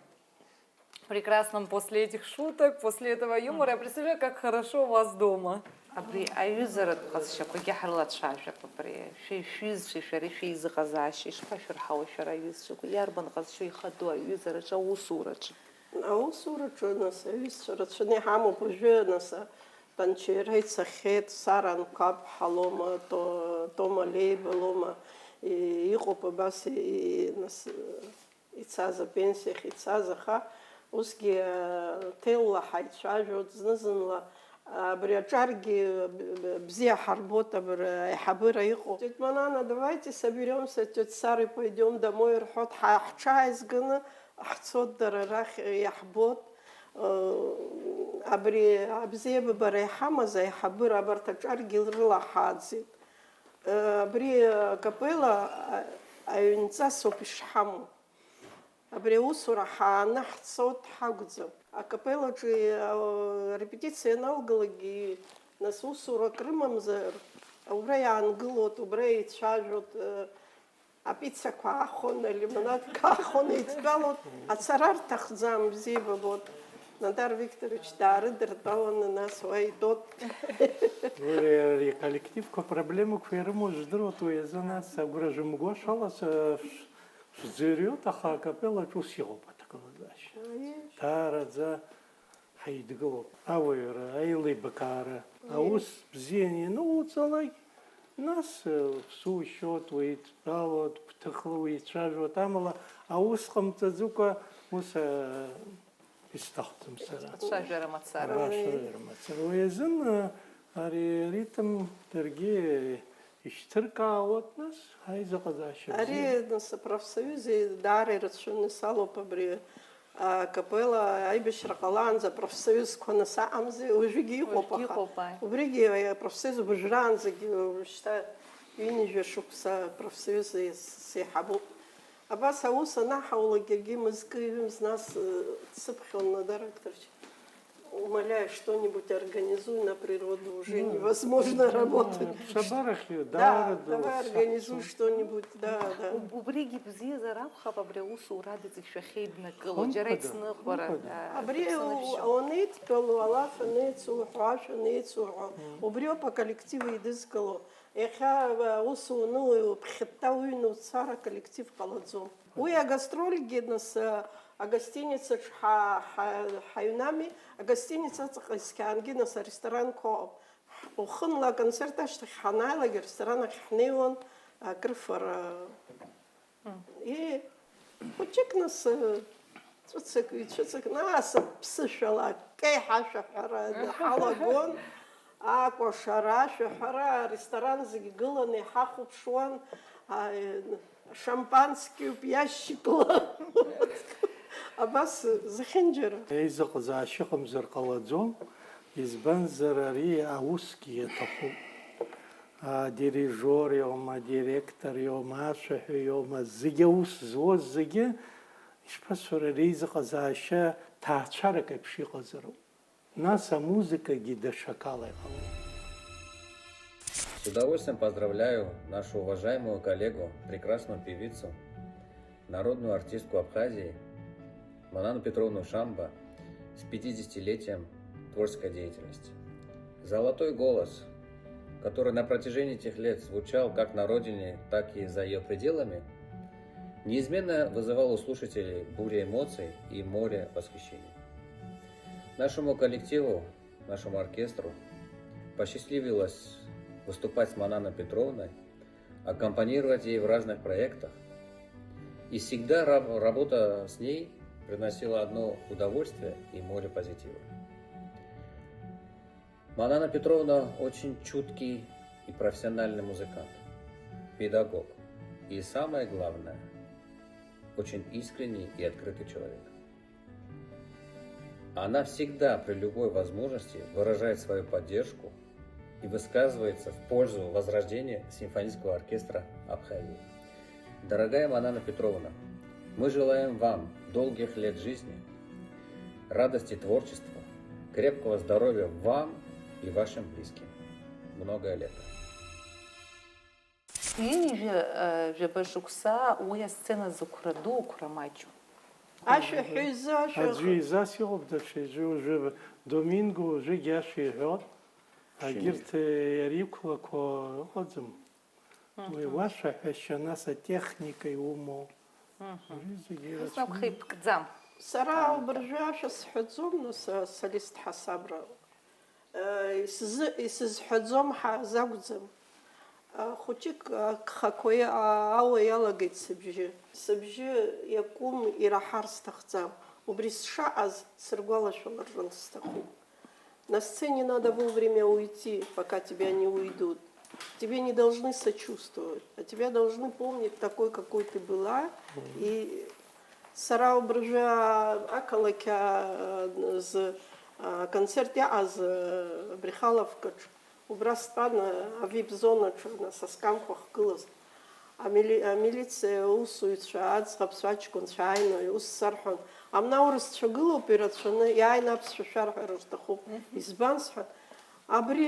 S2: прекрасном после этих шуток, после этого юмора. Я представляю, как хорошо у вас дома.
S1: Абри аюзерат хазшакоги харлат шашак абри шиш шарифи згазаши шпашур хавшара юзшку ярбан хазши хаду аюзера шаусурач.
S4: Аусурач нас юзшурач не хаму поженаса танчерайт сахет саран кап халома то малей балома и хопабас и нас ицаза пенсия ицаза ха уски телла хайчажот зназанла Абриачарги бзия харбота хабыра ихо. Тетя Манана, давайте соберемся, тетя Сары, пойдем домой, рхот хачайз гана, ахцот дарарах яхбот. Абзия бабарай хамаза хабыра бартачарги рла хадзит. Абри капела аюнца сопишхаму. Абри усура хана хцот хагзо. А капелла репетиция налгалги на сусура Крымом зер, убрей ангелот, убрей чажот, а пицца кахон, лимонад кахон, и тгалот, а царар тахзам зиба вот. Надар Викторович дары дертал на свой тот.
S6: Коллектив ко проблему к ферму ждроту из нас ображем гошалас зерет, а капелла чусил потакала дальше. Тарадза хайдгло, авойра, айлы бакара, а ус бзени, ну целай нас в сущот выйт, вот птахлует, чажу тамала, а ус хамцазука ус истахтом сара.
S1: Шажера мацара.
S6: Шажера мацара. Уезен ари ритм торги иштырка вот нас хайза казаши.
S4: Ари нас профсоюзе дары рачуны сало побри. Капелла айбеш ракалан за профсоюз конаса амзе ужиги хопа. Убриги профсоюз бужран за что винижи шукса профсоюз сехабу. Абас ауса нахаула герги мызкы из нас сыпхил на директорч. Умоляю, что-нибудь организуй на природу, уже невозможно работать. Да, давай организуй что-нибудь, да.
S1: Убриги бзи зарамха побреусу радицы шахидна колоджерецна хвара.
S4: Абриу онит колу алафа нецу хаша нецу. Убрио по коллективу идыскало. Эха усу ну пхеттауину цара коллектив каладзом. Уя гастроль гиднас а гостиница Хайнами, а гостиница Цхискангинас, ресторан Кооп. Ухынла концерта Ханайла, ресторан Хнеон, Грифер. И учик нас нас псышала, Кейха Шахара, Халагон, Аква Шара, Шахара, ресторан Загигалан и Хахупшуан, шампанский пьящикла. Абас захенджера.
S6: Эйзак зашихам зеркаладзом избан зарари ауски етаху. Дирижер йома, директор йома, шах йома, зиге ус зоз зиге. Ишпасура эйзак заша тачара капшиказару. Наса музыка гида шакала.
S14: С удовольствием поздравляю нашу уважаемую коллегу, прекрасную певицу, народную артистку Абхазии Манану Петровну Шамба с 50-летием творческой деятельности. Золотой голос, который на протяжении этих лет звучал как на родине, так и за ее пределами, неизменно вызывал у слушателей бурю эмоций и море восхищения. Нашему коллективу, нашему оркестру посчастливилось выступать с Мананой Петровной, аккомпанировать ей в разных проектах. И всегда работа с ней приносила одно удовольствие и море позитива. Манана Петровна очень чуткий и профессиональный музыкант, педагог. И самое главное, очень искренний и открытый человек. Она всегда при любой возможности выражает свою поддержку и высказывается в пользу возрождения симфонического оркестра Абхазии. Дорогая Манана Петровна, мы желаем вам долгих лет жизни, радости творчества, крепкого здоровья вам и вашим близким. Многое лето.
S1: И же башукса уя сцена зукраду крамачу.
S4: Аша хиза,
S6: Аджиза сиобдаши, же доминго, же яши год. А гирт ярикла ко отзым. Мы ваша хащанаса техника и умо.
S1: Снабхип кдзам.
S4: Сара برجعش سحزوم نص سلست حسابرا يسحزوم حزوجزم خوتيك خكويا أو يلا جيت سبجي يقوم إلى حرس تختام وبريس شعز سرقالة شو مرجان تستخو. На сцене надо вовремя уйти, пока тебя не уйдут. Тебе не должны сочувствовать, а тебя должны помнить такой, какой ты была. И Сара обража акалака з концерте аз брехаловка убрастана авибзона на соскамках кылыз. А милиция усуется ад схапсачкон чайно и уссархан. А мнаурс чагыло операционно я и напсшар растахоп избансхан. Абри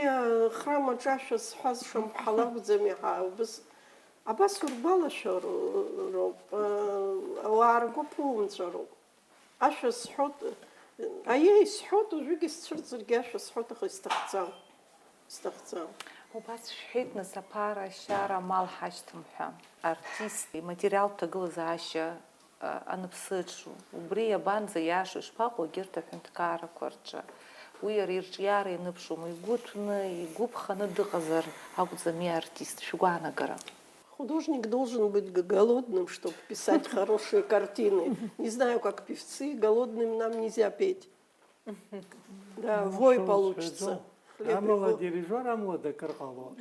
S4: храма чаша схаз шам халав замиха бс абас урбала шару وارجو بومزرو أش صحوت أيه صحوت وجوجي صرت زرجاش صحوت أخي استخدام
S1: وبس شحيت نسبارة شارع مال حاجتهم حام ارتيستي ماتيريال تقول زاشة أنا بصيرشو وبريا بان زياشو شباقو جرت فهمت كارا كورتشا ويريرج ياري نبشو ميقوتنا يقوب خند غزر أو زمي ارتيست شو قانا قرا.
S4: Художник должен быть голодным, чтобы писать хорошие картины. Не знаю, как певцы, голодным нам нельзя петь. Да, вой получится.
S6: Амла дирижер, амла декархало.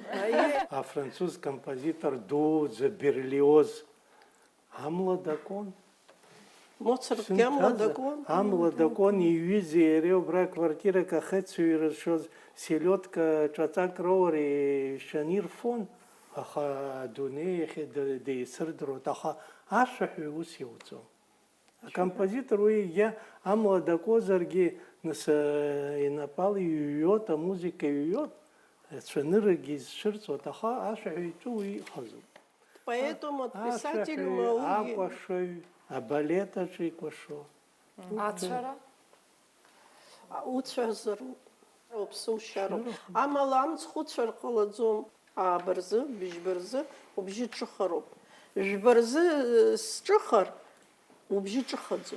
S6: А француз композитор Дудзе, Берлиоз. Амла дакон.
S4: Моцарт амла дакон.
S6: Амла дакон и визи ребра квартира кахецию расчет селедка чатак рори шанир фон. Аха дунех де срдро таха ашах усиуцо. Композитор я амла дакозарги нас и напал юйот, а музыка юйот. Шанырги ширцо таха ашах и хазу.
S4: Поэтому от писателю Мауги...
S6: Аквашой, а балета чиквашо.
S2: Ачара?
S4: Учазару, обсушару. А малам схудшар холодзом. А برزه بیش برزه و بیشی چخرب جبرزه چخر و بیشی چخدزو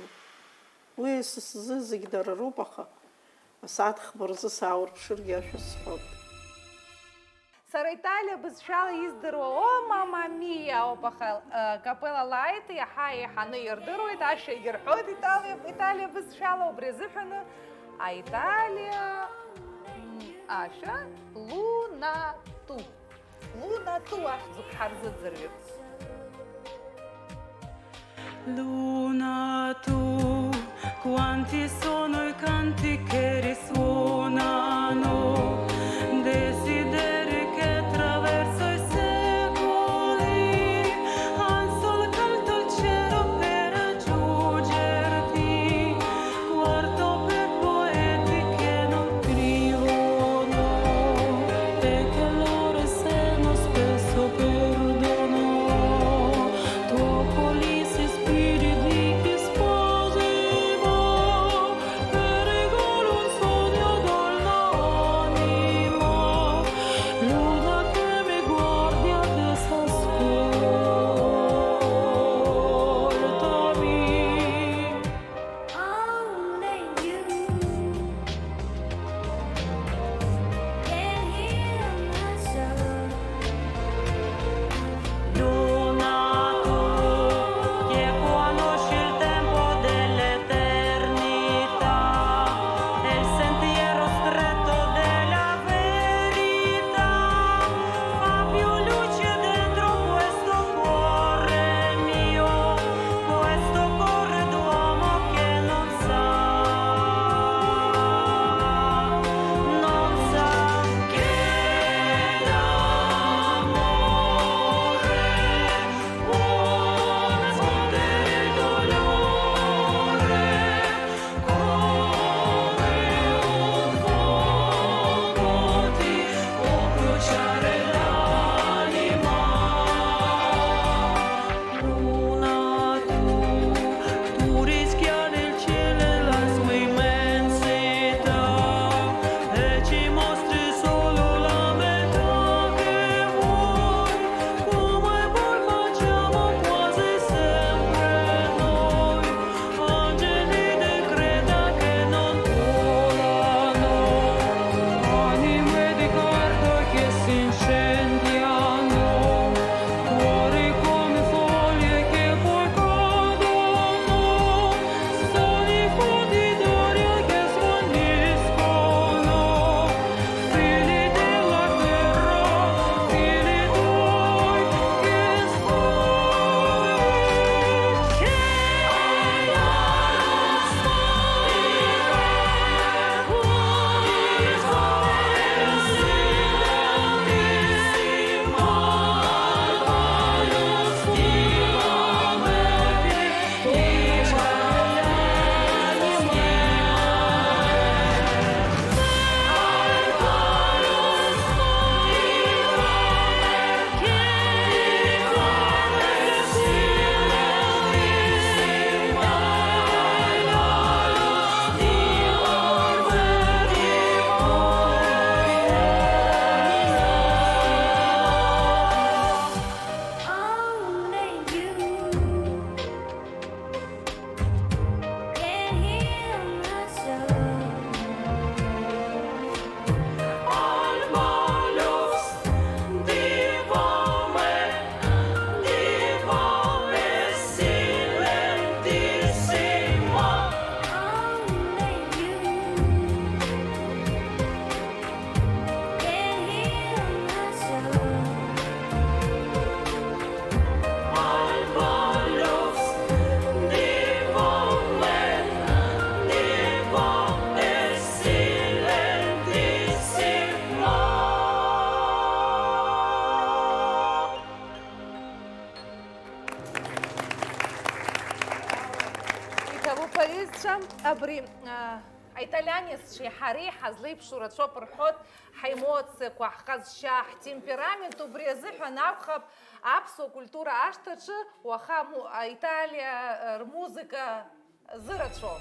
S4: و سزه زیدار رو بخا ساعت خبرزه ساور شرگاش سخود
S1: Сара Италия бызшала издыру, о, мама мия, опахал, капела лайты, яхай, ханы ердырует, аша ерхот Италия бызшала, обрезыхана, а Италия, аша, лунату. Luna tua zukharza zervit.
S15: Luna tu, quanti sono I canti che risuonano, desideri che attraverso I secoli, alzo il caldo il cielo per raggiungerti, guardo per poeti che non scrivono e che loro sentono.
S1: Каталянис ши хари хазлип шурат шопр хот хаймоци квахказ шах темперамент убрезыха навхаб апсо культура аштачы уаха Италия музыка зыратшо.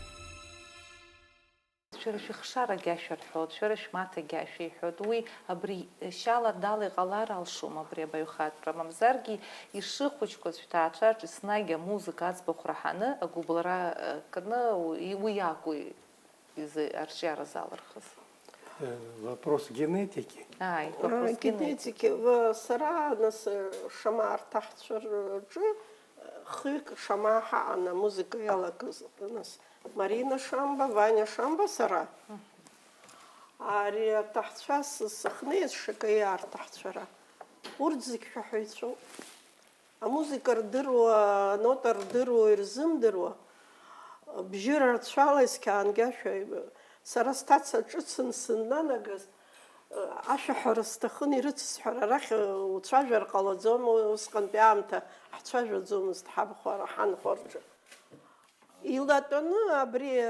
S11: شرش خشارة جاشر حود شرش مات جاشي حود وي أبري شالا دالي غلار على شو مبري بيوخات برمام زرقي يشيخوش كوز فتاعشار جسناجا موزيكا بخرحانة أقوبلرا كنا وياكو из аршара залархас.
S6: Вопрос генетики.
S11: Вопрос
S4: генетики. В Сара нас шамар тахтшар джи хик шамаха на музыка яла нас Марина Шамба, Ваня Шамба, Сара. Ария тахтшас сахнес шикаяр тахтшара. Урдзик шахайцу. А музыка рдыруа, нота рдыруа, ирзым дыруа. Бжира ртшалась кангашай. Сара стаца чуцин сыннанагаз. Ашахар стахын ирыцсхара рах утшажар qaladзом усқан бямта. Ахчажадзом стхабхара хан хорча. Илдатону абри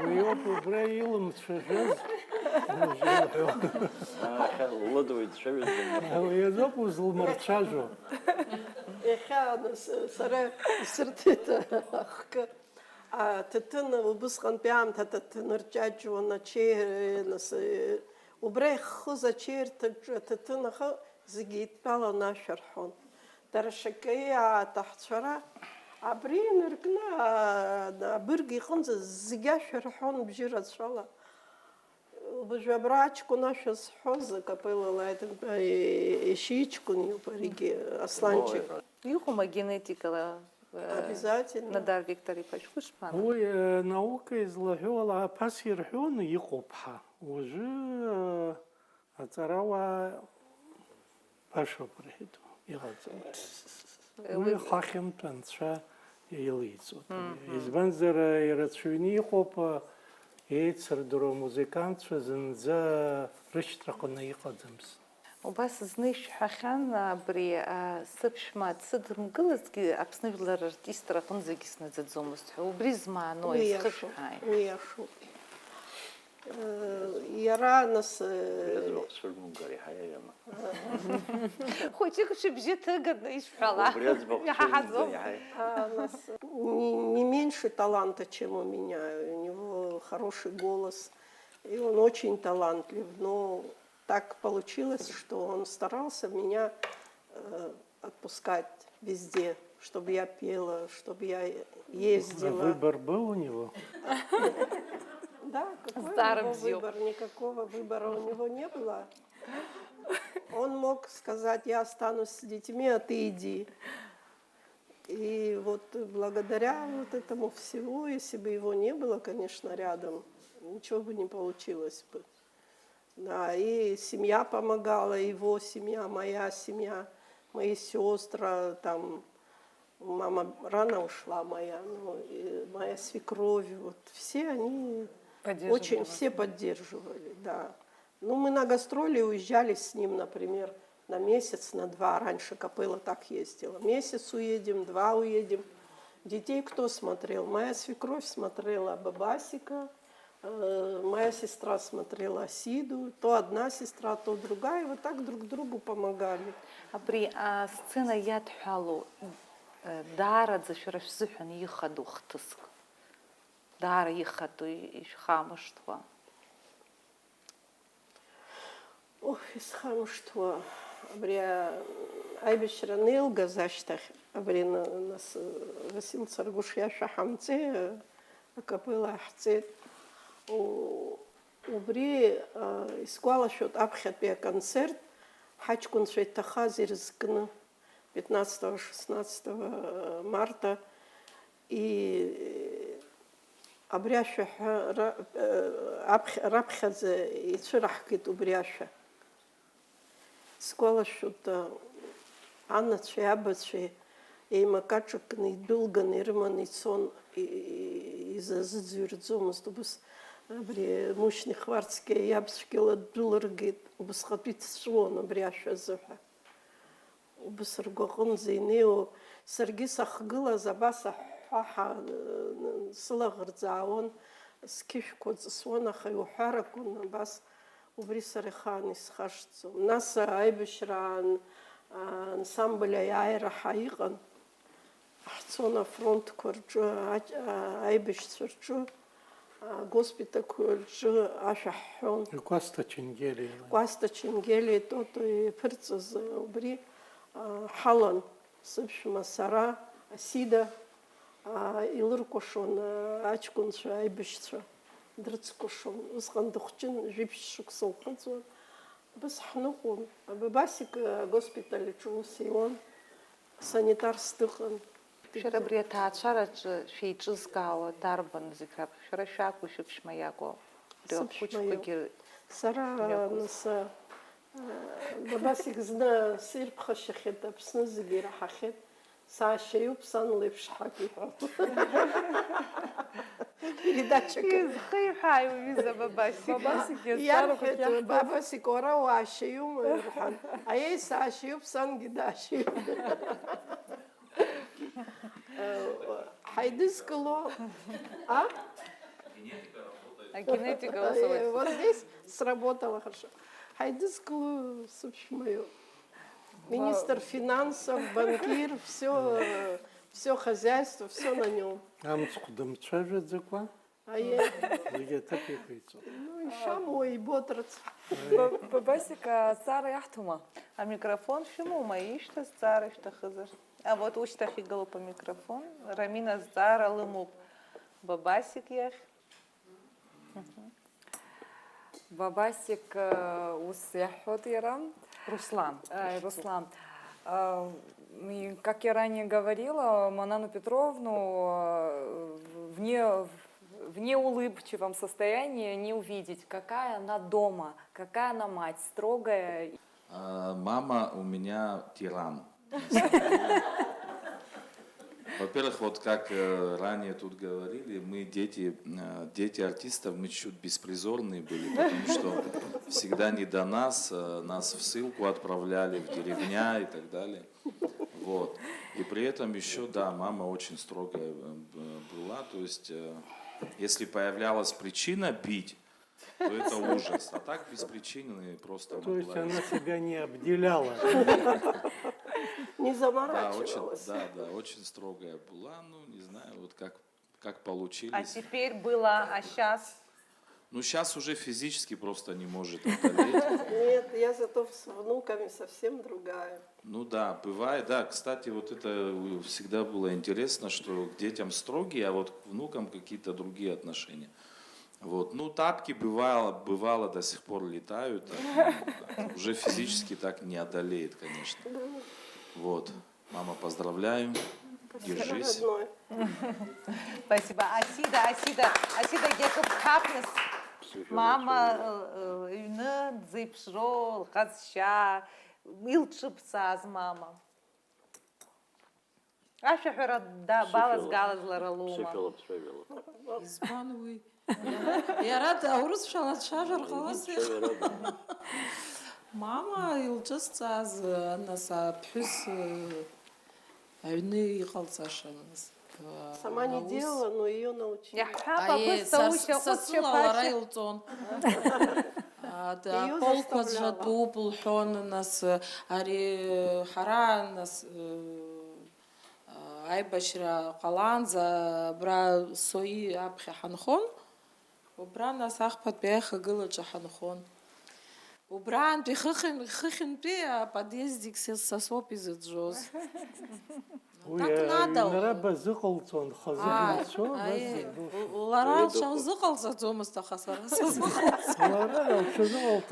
S6: ويوبو برايلم تشجز
S12: Лодовый шевет.
S6: ويزوبو زلمرتشاجو
S4: إخوان سر سرتيت أخك تتن وبسقن بيام تتن رجاج ونشير نس وبريخ خذ شير تتن خ زجيت بلا ناشرحون درشكية تحت شرا عبرين ركنا برجي خنز زجاج شرحون بجيرة شلا وبجبراج كنا شز حوز كابيلا لايتن إشيج كنيو بريجي أصلانشي
S11: يخوما генетика
S4: обязательно.
S11: Надар Викторий Пачкушман.
S6: Ой, наука излагала пасирхён Якубха. Уже отцарава пашо прихиту. Ой, хахим танца илицу. Избанзер ирацуни Якуб эцердро музыкант зенза рыштракона якадзамс.
S11: وبس زنيش حخان بري سبشمات صدر مقلزكي أبسني بالر ارتيسترا قنزكي سنزت زومست وبريز مع نويز خش هاي
S4: وياشو يرى ناس
S11: хочешь бежит год из фрала я хазом
S4: нас не меньше таланта, чем у меня. У него хороший голос, и он очень талантлив, но так получилось, что он старался меня отпускать везде, чтобы я пела, чтобы я ездила.
S6: Выбор был у него?
S4: Да, какой у него выбор? Никакого выбора у него не было. Он мог сказать: я останусь с детьми, а ты иди. И вот благодаря вот этому всего, если бы его не было, конечно, рядом, ничего бы не получилось бы. Да, и семья помогала, его семья, мои сестры, там, мама рано ушла моя, ну, и моя свекровь, вот, все они очень все поддерживали, да. Ну, мы на гастроли уезжали с ним, например, на месяц, на два, раньше капелла так ездила, месяц уедем, два уедем. Детей кто смотрел? Моя свекровь смотрела Бабасика, моя сестра смотрела Сиду, то одна сестра, то другая, и вот так друг другу помогали.
S11: А при сцена яд халу дара за шрафсухан ехаду хтыск. Дара ехаду иш хамыштва.
S4: Ох, иш хамыштва. Абрия айбешра нилга заштах. Абри нас Васил Царгуш яша хамце, капелла хцет. وبري إسقاط شوت أبخت بيا كونسرت حاج كنت في تخازير زكنا 15 16 марта и أبرياشة رابخز يشرح كت أبرياشة إسقاط شوت أنا شيء أبد شيء إما كاتشك ندولغ نيرمان يصون إذا زيرزوم استبس أبري مشني خوارتسكي يابسكيلا دولرجيت وبسخبيت سوون أبرياشة زوحة وبسرقون زينيو سرقي سخقلا زباسة ҳәа сылаӷырӡаауан, сқьышәқәа ҵысуан, аха иуҳәар акәын, абас убри сара ихаан исхашҭӡом. Нас аибашьраан ансамбль аиааира иҟан, ҳцон афронтқәа рҿы, аибашьцәа рҿы, госпитальқәа рҿы ашәа ҳҳәон.
S6: Кәасҭа Ченгелиа.
S4: Кәасҭа Ченгелиа Тото иԥырҵыз убри ҳалан сыԥшәма сара, Асида илыркәашон аҷкәынцәа, аибашьцәа дрыцкәашон. Усҟан дыхәҷын, жәиԥшь шықәса лхыҵуан. Абас ҳныҟәон. Бабасик агоспиталь аҿы ус иуан, санитарс дыҟан.
S1: Шәара абри аҭаацәараҿы шәеиҿызкаауа дарбан зегь раԥхьа? Шәара шәакәу, шәыԥшәма иакәу? Хәыҷқәагьы
S4: сара нас бабасик зны сирԥхашьахьеит, Аԥсны зегьы ираҳахьеит. Саашьаҩуп, сан леиԥш ҳак иҳәон. Передачак.
S1: Изхиҳәааи уҩыза Бабасик.
S4: Иарҳәеит, Бабасик, уара уаашьаҩума ирҳәан. Аиеи, саашьаҩуп, сангьы даашьаҩуп. Ҳаидызкыло,
S1: генетика
S4: вот здесь сработало хорошо. Ҳаидызкыло сыԥшәмаиу. Министр финансов, банкир, все хозяйство, все на нем.
S6: Амцхә дымцәажәаӡакәа? Зегьы аҭак иқәиҵон.
S4: Ишамуа ибодрыц.
S2: Бабасика ҵаара иаҳҭома?
S1: Амикрофон шәымоума ишьҭаз зҵаара шәҭахызар? Вот ушьҭахь игылоуп амикрофон. Рамина зҵаара лымоуп Бабасик иахь.
S2: Бабасик ус иаҳҳәоит иара.
S1: Руслан.
S2: Руслан. Как я ранее говорила, Манану Петровну в неулыбчивом состоянии не увидеть, какая она дома, какая она мать, строгая.
S16: Мама у меня тиран. Во-первых, вот как ранее тут говорили, мы дети артистов, мы чуть беспризорные были, потому что всегда не до нас, нас в ссылку отправляли, в деревня и так далее. Вот. И при этом еще, да, мама очень строгая была, то есть если появлялась причина бить, то это ужас, а так без причины просто могла...
S6: То есть она себя не обделяла.
S4: Не заморачивалась.
S16: Да, очень строгая была, ну, не знаю, вот как получились.
S1: А теперь было, а сейчас?
S16: Ну, сейчас уже физически просто не может одолеть.
S4: Нет, я зато с внуками совсем другая.
S16: Ну да, бывает, да, кстати, вот это всегда было интересно, что к детям строгие, а вот к внукам какие-то другие отношения. Вот. Ну, тапки бывало до сих пор летают, уже физически так не одолеет, конечно. Вот. Мама, поздравляю. Держись.
S1: Спасибо. Асида, Якуб Капнес. Мама, үйні дзыпшрол, қазша, илчыпсаз мама. Аша хора да балас галазлара лума.
S5: Избануй. Иара даурысшала дшажар ҟалазар. Мама илҿысҵааз нас аԥҳәыс аҩны иҟалҵашаз.
S4: Сама не делала, но ее научили.
S5: Сасыла лара илҵон. Полқәа ӡәӡәатәуп лҳәон, нас ари ҳара нас аибашьра ҟалаанӡа абра сои аԥхьа ҳанхон, убра нас ахԥатәи аихагылаҿы ҳанхон. Убраантәи хыхьынтәи аподъездик са соуп изыӡәӡәоз.
S6: Уи аҩнра базыҟалҵон, хазыҟалцо.
S5: Лара лшазыҟалҵаӡомызт, аха сара сазыҟалҵон.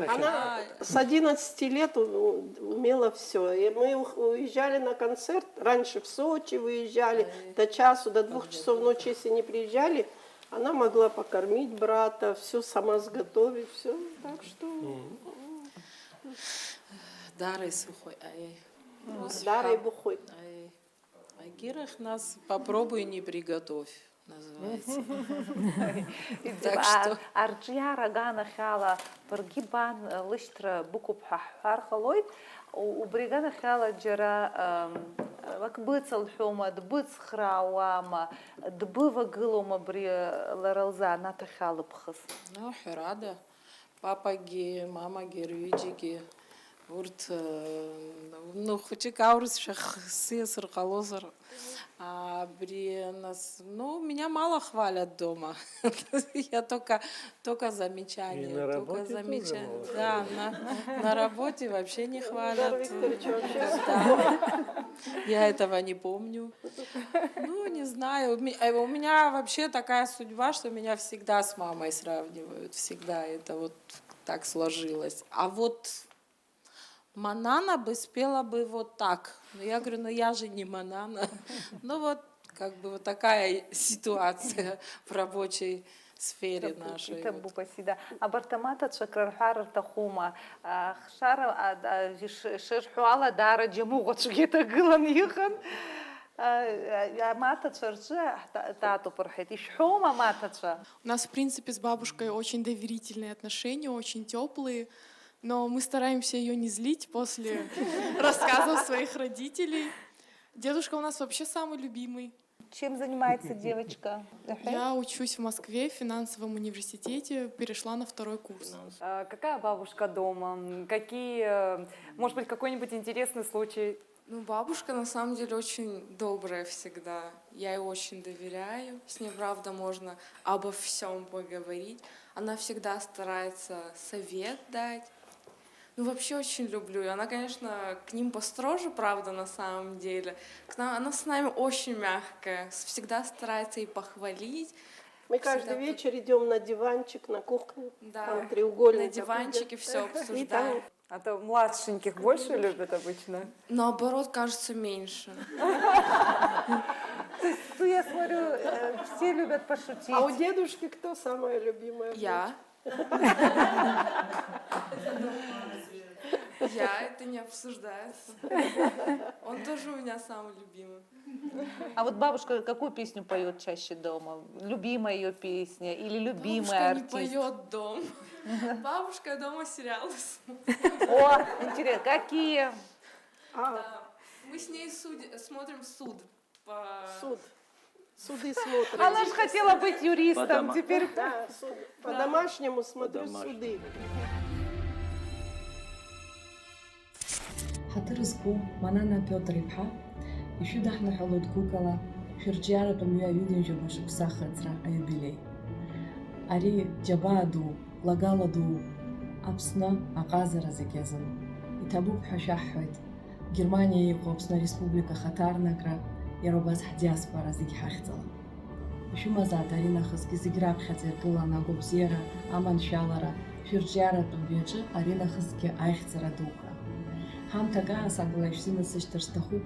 S4: Она с 11 лет умела все. И мы уезжали на концерт, раньше в Сочи выезжали, до часу, до 2 часов ночи, если не приезжали, она могла покормить брата, все сама сготовить, все. Так что...
S5: Дарой сухой,
S4: Дарой бухой.
S5: Агирах нас попробуй не приготовь, называется.
S1: Так что... Арджиара гана хала паргибан лыштра букуп ҳаҳҳәар ҟалоит, убри гана хала џьара Лак быцалҳәома, дбыцхраауама, дбывагылоума абри лара лзы анаҭахь алыԥхыз?
S5: Ҳәарада, папагьы, мамагьы, рҩыџьагьы, урҭ хәыҷык аурысшәа сиасыр ҟалозар. Абри нас, меня мало хвалят дома. Я только замечания.
S6: И на работе тоже мало.
S5: Да, на работе вообще не хвалят. Я этого не помню. Не знаю. У меня вообще такая судьба, что меня всегда с мамой сравнивают. Всегда это вот так сложилось. А вот Манана бы спела бы вот так. Но я говорю, я же не Манана. Вот как бы вот такая ситуация в рабочей сфере нашей.
S1: Иҭабуп, абарҭ амаҭацәа крырҳәар рҭахума? Хшара ишырҳәо ала даара џьамыӷәацәгьы ҭагылан иҟан. Амаҭацәа рҿы татоуп рҳәеит. Ишәҳәома амаҭацәа?
S17: У нас, в принципе, с бабушкой очень доверительные отношения, очень теплые. Но мы стараемся ее не злить после рассказов своих родителей. Дедушка у нас вообще самый любимый.
S1: Чем занимается девочка?
S17: Я учусь в Москве в финансовом университете, перешла на 2-й курс.
S2: Какая бабушка дома? Может быть, какой-нибудь интересный случай?
S17: Бабушка на самом деле очень добрая всегда. Я ей очень доверяю. С ней, правда, можно обо всем поговорить. Она всегда старается совет дать. Вообще очень люблю ее. Она, конечно, к ним построже, правда, на самом деле. Она с нами очень мягкая, всегда старается и похвалить.
S4: Мы каждый вечер идем на диванчик, на кухню,
S17: да,
S4: там треугольник.
S17: На диванчике все обсуждаем.
S2: А то младшеньких больше любят обычно?
S17: Наоборот, кажется, меньше.
S1: Я смотрю, все любят пошутить.
S4: А у дедушки кто самая любимая?
S17: Я. Это не обсуждается. Он тоже у меня самый любимый.
S1: А вот бабушка какую песню поет чаще дома? Любимая ее песня или любимая артист?
S17: Бабушка не поет дом. Бабушка дома сериалы смотрит.
S1: О, интересно, какие?
S17: Мы с ней смотрим суд.
S4: Суды смотрим.
S1: Она же хотела быть юристом, теперь...
S4: Да, по-домашнему смотрю суды.
S18: Хатырызку Манана Пётр-иԥҳа ишәыдаҳныҳәалоит гәыкала шәырҿиаратәы мҩа ҩыдымжәаба шықәсахыҵра аиубилеи. Ари џьабаа ду, лагала ду, Аԥсны аҟазара зегь азын. Иҭабуп ҳәа шәаҳҳәоит. Германиа иҟоу Аԥсны Республика хаҭарнакра, иара убас ҳдиаспора зегь ҳахьӡала. Ишәымазаат ари нахысгьы зегь раԥхьаӡа иргылан агәабзиара, аманшәалара, шәырҿиаратәы мҩаҿы ари нахысгьы аихьӡара дуқәа. Ҳамҭак аасагала ишәзынасышьҭыр сҭахуп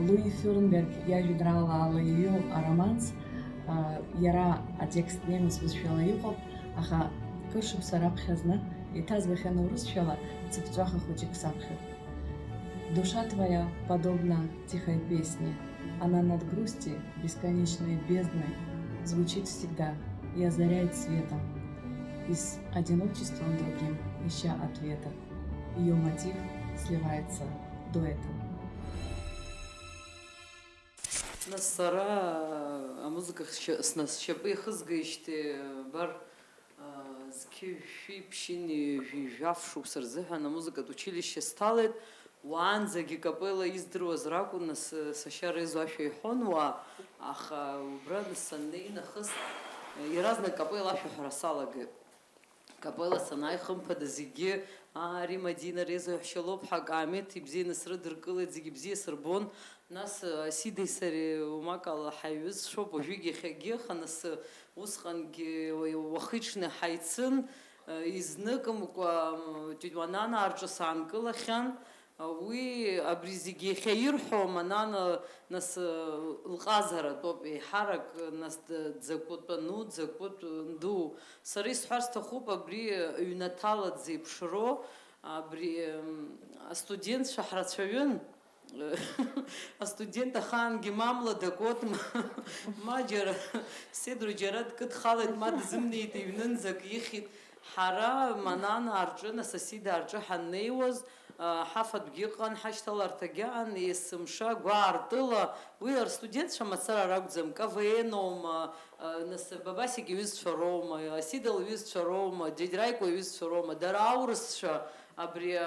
S18: Луи Фюрнберг иажәеинраалаала иҩу ароманс, иара атекст немыц бызшәала иҟоуп, аха кыр шықәса раԥхьа зны еиҭазвахьаны урысшәала цыԥҵәаха хәыҷык саԥхьоит. Душа твоя подобна тихой песне, она над грусти бесконечной бездной звучит всегда и озаряет светом, и с одиночеством другим ища ответа. Ее мотив сливается дуэтом.
S19: Насара музыка с нас щепы хызгаиште бар зки шипшини жавшу сарзеха на музыка училище сталет уанзаги капела издруаз ракун нас сашары зашей хонва аха брат саннейна хыз и разные капела шахрасалагы капела санайхым подазиги Ари Мадина резо хшалоп хак Амет ибзина срыдыркылы зигибзи србон нас сидей сари умакала хайвыз шоп ожиги хаги ханас усханги вахичне хайцын изныкым ка тюдманана арчасанкыла хан уи абризиги хайрхо манана нас лqazara топ харак нас дзакутану дзакутду сарис харстахуп абри юнатала дзипшро абри студент шахрацвен студент хан гимамла дакот маджер седру джарат кыт халат мад зимнейт ивнын зак ихит ҳара Манана арҿы, нас Асида арҿы ҳаннеиуаз, ҳафатәгьы ыҟан, ҳашьҭаларҭагьы аҟан, есымша гәаартыла, уи рстудентцәа мацара ракәӡам, КВН оума, нас Бабасик иҩызцәа роума, Асида лҩызцәа роума, дядь Раико иҩызцәа роума, дара аурысцәа, абри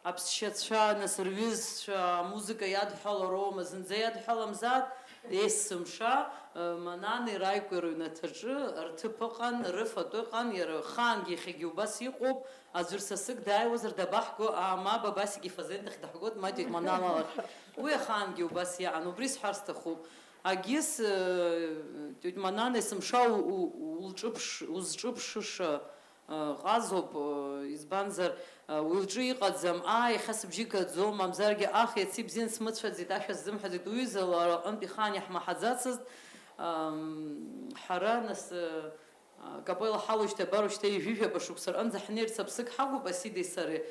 S19: аԥсшьацәа, нас рҩызцәа амузыка иадҳәало роума, зынӡа иадҳәаламзаат, есымша Мананеи Раикои рыҩнаҭаҿы рҭыԥ ыҟан, рыфатә ыҟан, иара хаангьы иахьагьы убас иҟоуп, аӡәыр сасык дааиуазар дабаҳго, ма Бабасик ифазенҭ ахь даҳгоит, ма дядь Манана лахь. Уи ахаангьы убас иаан, убри сҳәар сҭахуп. Агьыс дядь Манана есымша узҿыԥшыша ҟазоуп, избанзар уи лҿы иҟаӡам, иахьа сыбжьы гаӡом, мамзаргьы иацы ибзиан смыцәаӡеит, ашәа сзымҳәаӡеит, уҩыза лара аҟынтә ихаан иаҳмаҳаӡацызт, ҳара нас капела ҳалоушьҭа абароушьҭа ижәижәаба шықәса рҟынӡа ҳнеирц аԥсык ҳагуп Асидеи сареи.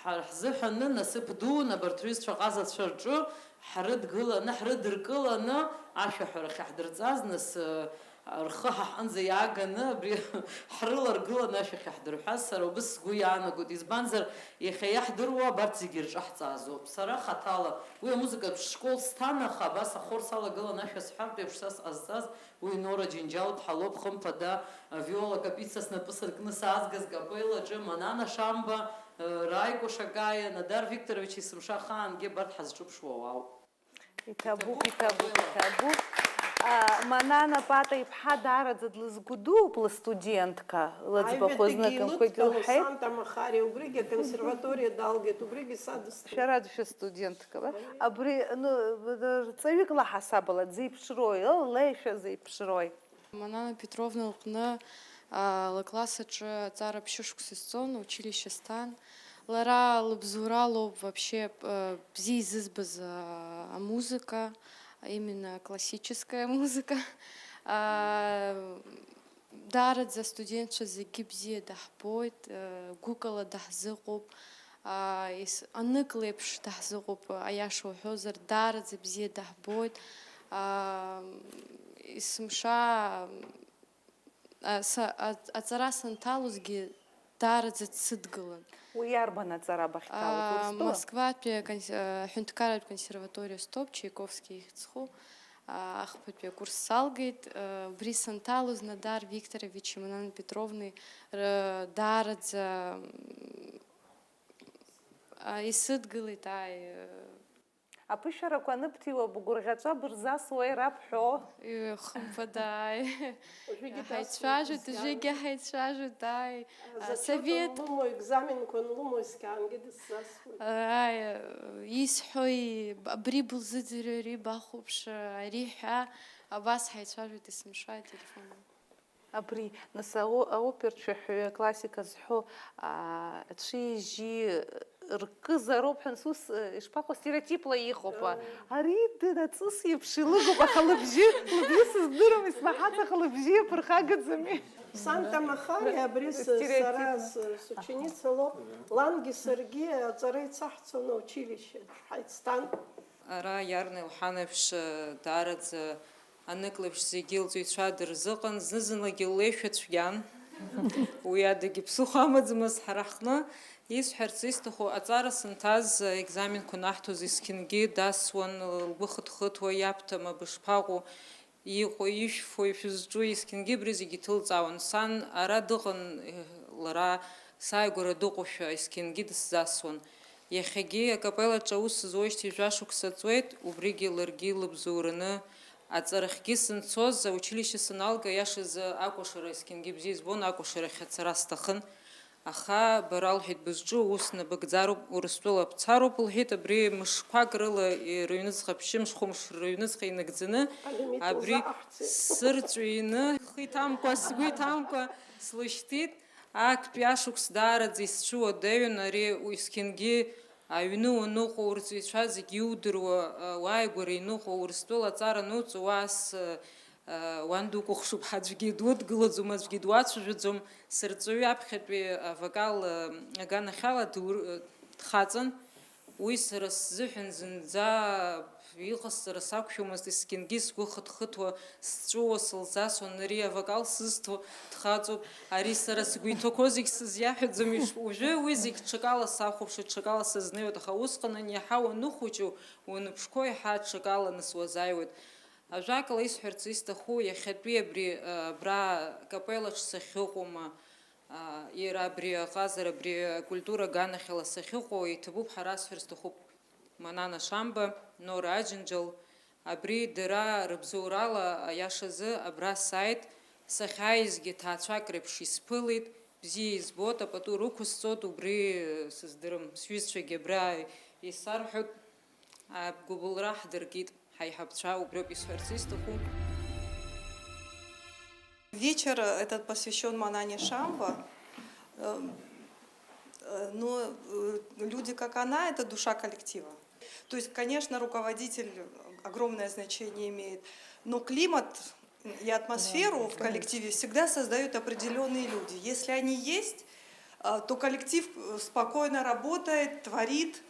S19: Ҳзыҳәаны насыԥ дуун абарҭ рҩызцәа ҟазацәа рҿы ҳрыдгыланы, ҳрыдыркыланы ашәаҳәарахь ҳдырҵаз, нас рхы ҳаҳҟынӡа иааганы абри ҳрыларгыланы ашәахь ҳдырҳәаз, сара убыс сгәы иаанагоит. Избанзар иахьа иаҳдыруа абарҭ зегьы рҿаҳҵаазоуп. Сара хаҭала уи амузыкатә школ сҭан, аха абас ахор салагыланы ашәа сҳәартә еиԥш са сҟазҵаз уи Нора Џьынџьал дҳалоуп, хымԥада Виола Капица снапы сыркны саазгаз капелаҿы, Манана Шамба, Раико Шакаиа, Надар Викторович есымша хаангьы абарҭ ҳазҿыԥшуа ауп.
S1: Иҭабуп. Манана Пата иԥҳа даараӡа длызгәдууп лыстудентка, лыӡбахә зныкымкәагьы лҳәеит.
S4: Санта Махариа, убригьы аконсерваториа далгеит, убригьы садысҭоуп.
S1: Шәара шәыстудентка, абри рҵаҩык лаҳасабала дзеиԥшрои, ллеишәа зеиԥшрои.
S17: Манана Петровна лҟны лкласс аҿы аҵара ԥшьышықәса исҵон, училище стан. Лара лыбзура лоуп вообще бзиа изызбаз амузыка, именно классическая музыка. Даараӡа астудентцәа зегьы бзиа даҳбоит, гәыкала даҳзыҟоуп, анык леиԥш даҳзыҟоуп, аиаша уҳәозар, даараӡа бзиа даҳбоит. Есымша аҵара санҭалозгьы даараӡа дсыдгылан.
S1: Уи иарбан аҵара бахьҭалоз?
S17: Москватәи аҳәынҭқарратә консерваториа стоп, Чайковски ихьӡху, ахԥатәи акурс салгеит, убри санҭалоз Надар Викторович, Манана Петровни даараӡа исыдгылеит.
S1: Аԥышәарақәа аныбҭиуа бгәырӷьаҵәа бырзасуа ирабҳәо?
S17: Хымԥада, ҳаицәажәоит, ожегьы ҳаицәажәоит, совет.
S4: Екзаменқәа нлымоу искаангьы дысзасуеит.
S17: Исҳәои, абри былзыӡырҩ, ари бахәаԥш, ари ҳәа, абас ҳаицәажәоит есымша ателефон.
S1: Абри, нас аоперцәаҳәаҩы аклассика зҳәо ҽеижьы ркызароуп ҳәа насус ишԥаҟоу стереотипла иҟоуп. Ари дынаҵыс еиԥш илыгоуп, аха лыбжьы сыздырам, исмаҳац, аха лыбжьы иаԥырхагаӡами.
S4: Санта Махариа, абри сара сученица лоуп, лангьы саргьы аҵара ицаҳцон аучилище ҳаицҭан.
S20: Ара иарна илҳанеиԥш даараӡа анык леиԥш зегьы лҵаҩцәа дырзыҟан, зны-зынлагьы ллеишәа цәгьан, уи адагьы ԥсыхәа амаӡамызт ҳара ҳҟны. Исҳәарц исҭаху, аҵара сынҭаз екзаменқәа наҳҭоз есқьынгьы дасуан, лгәы хыҭхыҭуа, иабҭама, бышԥаҟоу, иҟоу, ишәфо, ишәызҿу, есқьынгьы абри зегьы ҭылҵаауан. Сан ара дыҟан, лара сааигәара дыҟоушәа, есқьынгьы дысзасуан. Иахьагьы акапелаҿы аус зуеижьҭеи жәашықәса ҵуеит, убригьы ларгьы лыбзоураны аҵарахьгьы сынцоз, аучилище саналга, иашазы акәашара есқьынгьы бзиа избон, акәашарахь ацара сҭахын. Аха бара лҳәеит бызҿу ус набыгӡароуп, Урыстәыла бцароуп лҳәеит, абри мышқәак рыла рыҩныҵҟа ԥшьымш хәымш рыҩныҵҟа инагӡаны, абри сырҵәины, схы иҭамкәа, сгәы иҭамкәа слышьҭит, актәи ашықәс даараӡа исцәуадаҩын, ари есқьынгьы аҩны уаныҟоу урҵаҩцәа зегьы иудыруа, уааигәара иныҟоу Урыстәыла аҵара ануҵо, уаас уан дукәыхшоуп, аӡәгьы дуадгылаӡом, аӡәгьы дуацәажәаӡом. Сырҵаҩы аԥхьатәи авокал аганахьала дхаҵан, уи сара сзыҳәан зынӡа иҟасҵара сақәшәомызт, есқьынгьы сгәы хыҭхыҭуа, сҵәуо, сылзасуан, ари авокал сызҭо дхаҵоуп, ари сара сгәы иҭақәо зегь сызиаҳәаӡом, уажәы уи зегь ҽакала сахәаԥшуеит, ҽакала сызнеиуеит, аха усҟан иаҳа уаныхәыҷу, уаныԥшқо иаҳа ҽакала суазааиуеит. Ажәакала исҳәарц исҭаху иахьатәи абри абра капелаҿ сахьыҟоума, иара абри аҟазара, абри акультура аганахьала сахьыҟоу, иҭабуп ҳара сҳәар сҭахуп Манана Шамба, Нора Аџьынџьал, абри дара рыбзоурала аиашазы абра сааит, сахьааизгьы ҭаацәак реиԥш исԥылеит, бзиа избоит, апату рықәысҵоит, убри сыздырам, сҩызцәагьы абра исарҳәоит, гәыбылра ҳдыркит, ҳаиҳабцәа, убриоуп исҳәарц исҭаху.
S21: Вечер этот посвящен Манане Шамба. Но люди, как она, это душа коллектива. То есть, конечно, руководитель огромное значение имеет, но климат и атмосферу в коллективе всегда создают определенные люди. Если они есть, то коллектив спокойно работает, творит,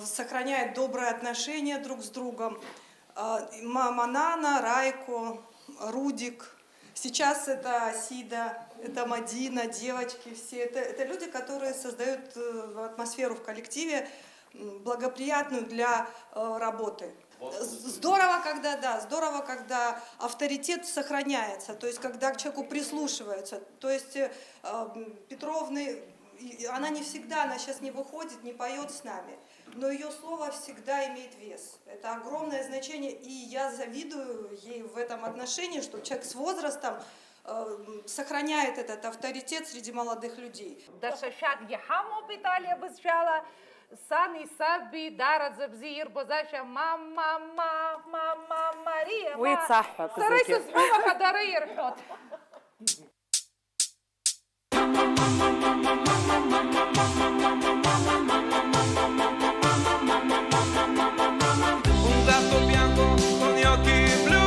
S21: сохраняет добрые отношения друг с другом. Манана, Райко, Рудик, сейчас это Асида, это Мадина, девочки все. Это люди, которые создают атмосферу в коллективе благоприятную для работы. Здорово, когда авторитет сохраняется, то есть когда к человеку прислушиваются. То есть Петровны, она не всегда, она сейчас не выходит, не поет с нами, но ее слово всегда имеет вес. Это огромное значение, и я завидую ей в этом отношении, что человек с возрастом сохраняет этот авторитет среди молодых людей.
S1: Сани саби дара забзир бозаша мама Мария.
S2: ويتصحى
S1: старайся صحابك داري يرحط.
S3: Un gatto bianco con gli occhi blu,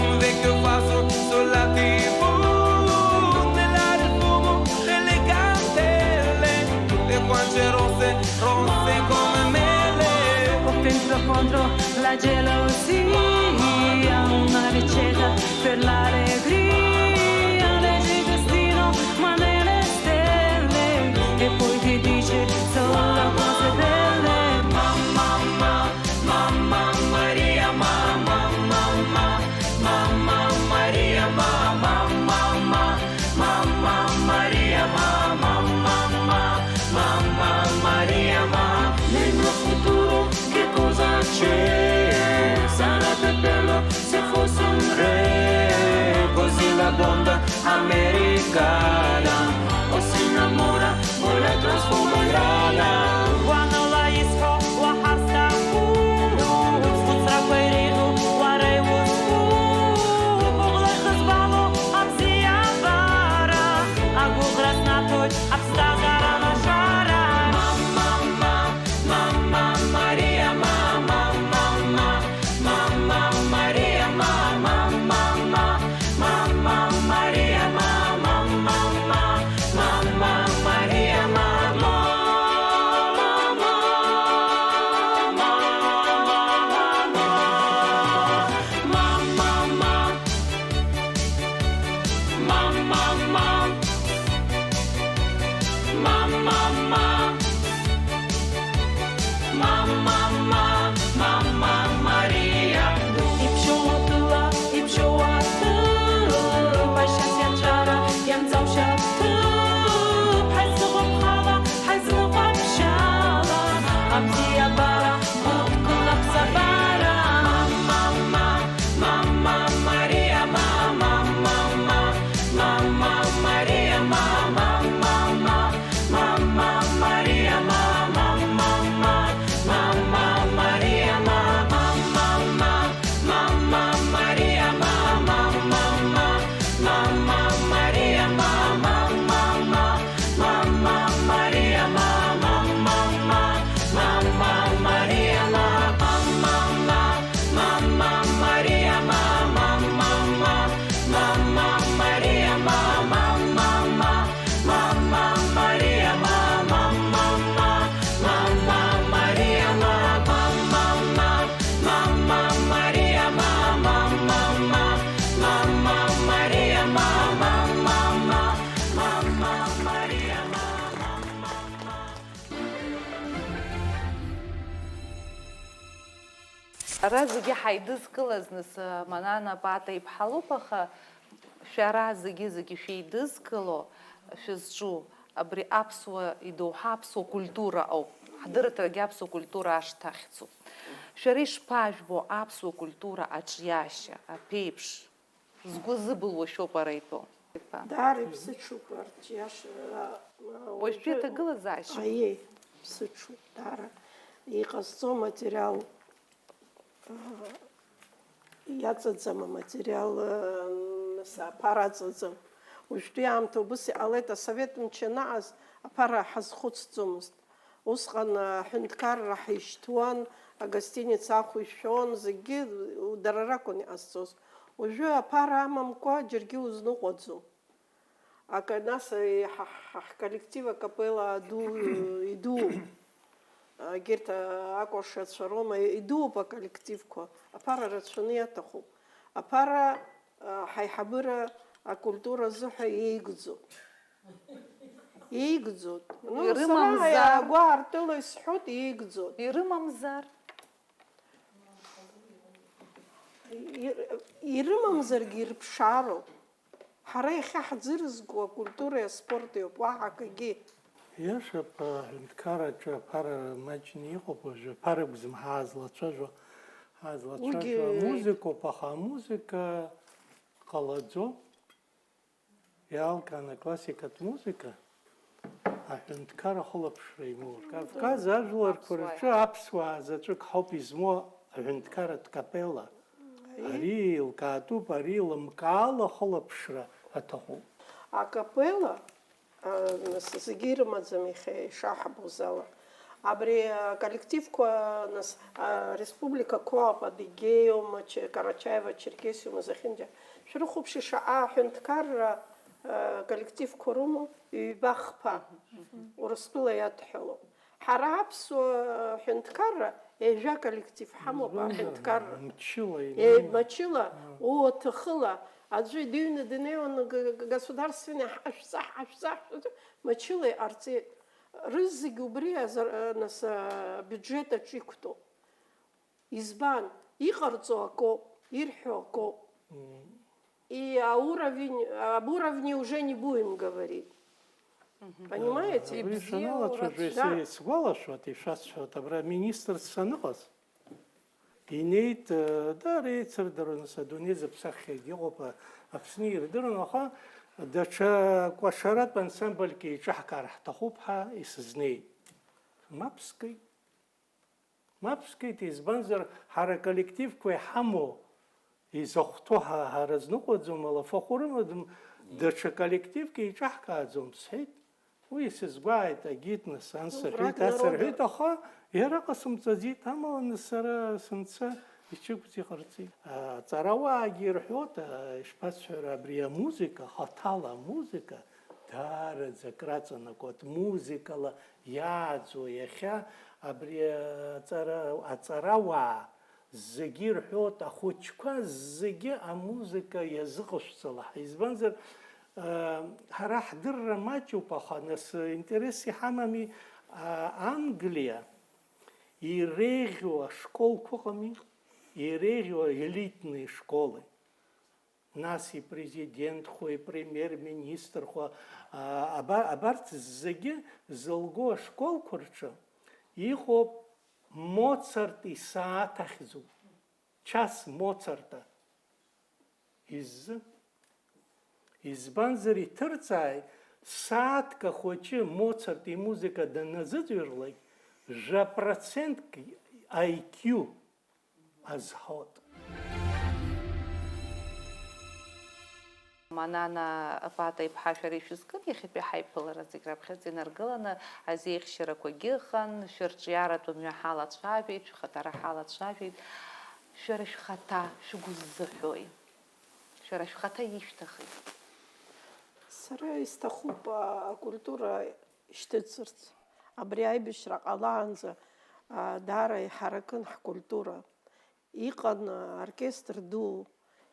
S3: un vecchio falso sulla TV, nell'aria il fumo e le candele, le guance rosse come mele.
S15: Ho pensato contro la gelosia, una ricetta per l'allegria, leggi il destino ma nelle stelle, e poi ti dice solo cose belle.
S3: Mamma Maria, mamma Maria, mamma Maria, mamma Maria, nel mio futuro che cosa c'è? Sarebbe bello se fosse un re, così la
S11: Ара зегьы ҳаидызкылаз нас Манана Пата иԥҳа аха шәара зегьы шәеидызкыло шәызҿу абри аԥсуа идоуҳа аԥсуа культура ауп. Ҳдырраҭарагьы аԥсуа культура ашҭахьӡуп. Шәара ишԥажәбо аԥсуа культура аҿиашьа, аԥеиԥш, згәы зыбылуа шәоуп ара итәоу.
S4: Даара иԥсыҽуп арҿиаша.
S11: Уажәтәи аҭагылазаашьа.
S4: Аиеи, иԥсыҽуп, даара. Иҟазҵо материал иаҵаӡам, аматериал аԥара аҵаӡам. Уажәтәи аамҭа убыс иҟалеит, асовет мч анаҟаз аԥара ҳазхәыцӡомызт. Усҟан аҳәынҭқарра ҳишьҭуан, агостиница ахә ишәон, зегьы дара ракәын иҟазҵоз. Уажәы аԥара амамкәа џьаргьы узныҟәаӡом. Нас ҳколлектив акапелла идууп. Егьырҭ акәашацәа рома идууп аколлективқәа. Аԥара рацәаны иаҭахуп. Аԥара ҳаиҳабыра акультура азыҳәа еигӡоуп. Еигӡоуп.
S11: Ирымамзар.
S4: Агәы аартыла исҳәоит, еигӡоуп.
S11: Ирымамзар.
S4: Ирымамзаргьы ирԥшаароуп. Ҳара иахьа ҳӡырызго акультуреи аспорти ауп, уаҳа акагьы.
S6: Иашап, аҳәынҭқарраҿы аԥара маҷны иҟоуп уажәы, аԥара акәзым ҳаазлацәажәо. Ҳаазлацәажәо амузикоуп, аха амузика ҟалаӡом. Иалкаан аклассикатә музика аҳәынҭқар ахылаԥшра имоур. Кавказ ажәларқәа рҿы аԥсуаа заҵәык ҳауп измоу аҳәынҭқарратә капелла. Ари илкаатәуп, ари лымкаала ахылаԥшра аҭахуп.
S4: Акапелла зегьы ирымаӡам ишаҳбоз ала. Абри аколлективқәа республикақәа ауп, Адыгеиум, Карачаево, Черкесиум, Захинџьа. Шәрыхәаԥши шаҟа аҳәынҭқарра коллективқәа рымоу, ҩба хԥа, Урыстәыла иадҳәалоуп. Ҳара аԥсуа аҳәынҭқарра еижәа коллектив ҳамоуп аҳәынҭқарра. Мчыла, уаҭахыла, аӡәы дыҩны днеиуан государственный ҳашәҵа, мчыла иҟарҵеит. Рызегьы убри нас бюджет аҿы иқәтәоуп. Избан, иҟарҵо акоуп, ирҳәо акоуп. И об уровне уже не будем говорить. Понимаете?
S6: Вы шаналацәажәо сгәалашәоит, ишәасҳәоит, абра министрс саныҟаз. Инеит, даара еицырдыруан, адунеи зыԥсахьагьы ыҟоуп, Аԥсны ирдыруан, аха даҽа кәашаратә ансамбльк еиҿаҳкаар ҳҭахуп ҳәа исызнеит. Мап скит. Мап скит, избанзар ҳара аколлективқәа иҳамоу изахәҭоу ҳаразныҟәаӡом, алафахә рымаӡам, даҽа коллективк еиҿаҳкааӡом сҳәеит. Уи сызгәааит, агит нас ансырҳәеит, асырҳәеит, аха иара ҟасымҵаӡеит, амала нас сара сымца ичықәҵ иҟарҵеит. Аҵарауаагьы ирҳәоит, ишԥасҳәара, абри амузика, хаҭала амузика даараӡа акраҵанакуеит, музикала иааӡо иахьа абри аҵарауаа зегьы ирҳәоит, ахәыҷқәа зегьы амузика иазыҟашәҵала. Избанзар ҳара ҳдырра маҷуп, аха нас интерес иҳамами, Англиа иреиӷьу ашколқәа ыҟами, иреиӷьу елитные школы. Нас ипрезидентхәа, ипремьер-министрхәа, абарҭ зегьы зылго ашколқәа рҿы иҟоуп Моцарт исааҭ ахьӡуп. Час Моцарта. Избанзар иҭырҵааит, сааҭка хәыҷы Моцарт имузика даназыӡырҩрлак, 1% IQ азҳаут.
S11: Манана Пата иԥҳа шәара ишәызкын иахьатәи ҳаиԥылара зегь раԥхьаӡа инаргыланы азеиӷьшьарақәагьы ыҟан, шәырҿиаратә мҩа ҳалацәажәеит, шәхаҭара ҳалацәажәеит. Шәара шәхаҭа шәгәы ззыҳәои? Шәара шәхаҭа ишәҭахи?
S4: Сара исҭахуп акультура ишьҭыҵырц. Абри аибашьра ҟалаанӡа даара иҳаракын ҳкультура. Иҟан оркестр ду,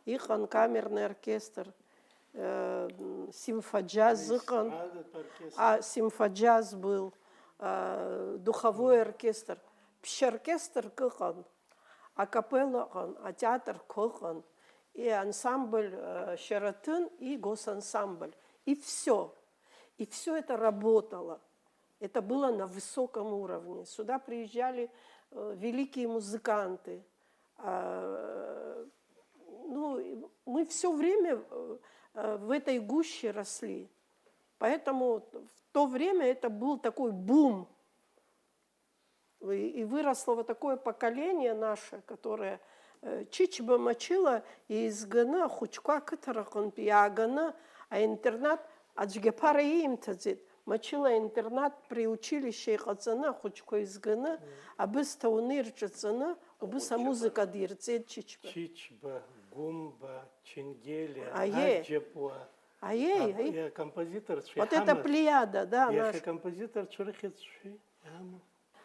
S4: иҟан камерный оркестр, симфоджаз ыҟан, симфоджаз был, духовой оркестр, ԥшьа оркестрк ыҟан. акапелла, театр Кохан, и ансамбль Шератон, и госансамбль. И все. И все это работало. Это было на высоком уровне. Сюда приезжали великие музыканты. Ну, мы все время в этой гуще росли. Поэтому в то время это был такой бум. И выросло вот такое поколение наше, которое чичба мочила из гана хучка катаракон пиагана, а интернат аджгепара им тазит. Мочила интернат при училище хацана хучко из гана, а без таунир чацана, без музыка дирцет чичба.
S6: Чичба, гумба, чингеля,
S4: Ае.
S6: аджепуа.
S4: Я
S6: композитор.
S4: Вот это плеяда, да,
S6: Я
S4: наша.
S6: композитор Чурхец.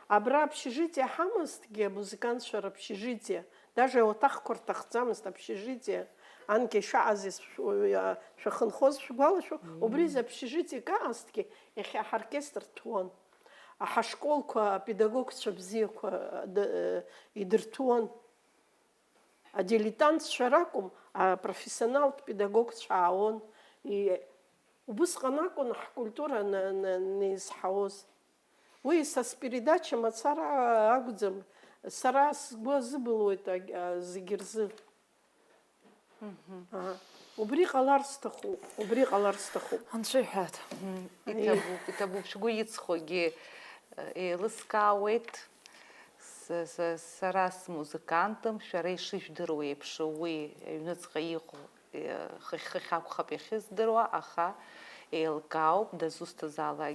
S4: Абра общежитие хамастге, музыкант шар общежитие. Даже вот так кортахцамост общежитие. Анке шаазис шаханхоз шугалашу. Обриз общежитие каастки. Эхе оркестр туон. А хашколку педагог шабзеку идертуон. А дилетант шаракум, а профессионал педагог шаон. И убысханакун культура не исхаоз. Вы со передачами от Сара Агудзам, Сара сглазы было это загерзы. Убри галарстаху, убри галарстаху.
S11: Аншихат. Это был шгуицхоги, лыскаует Сара с музыкантом, шарей шишдеруе, пшуи, юнецхаиху, хахаку хапехис деруа, аха. Элкау, да зустазала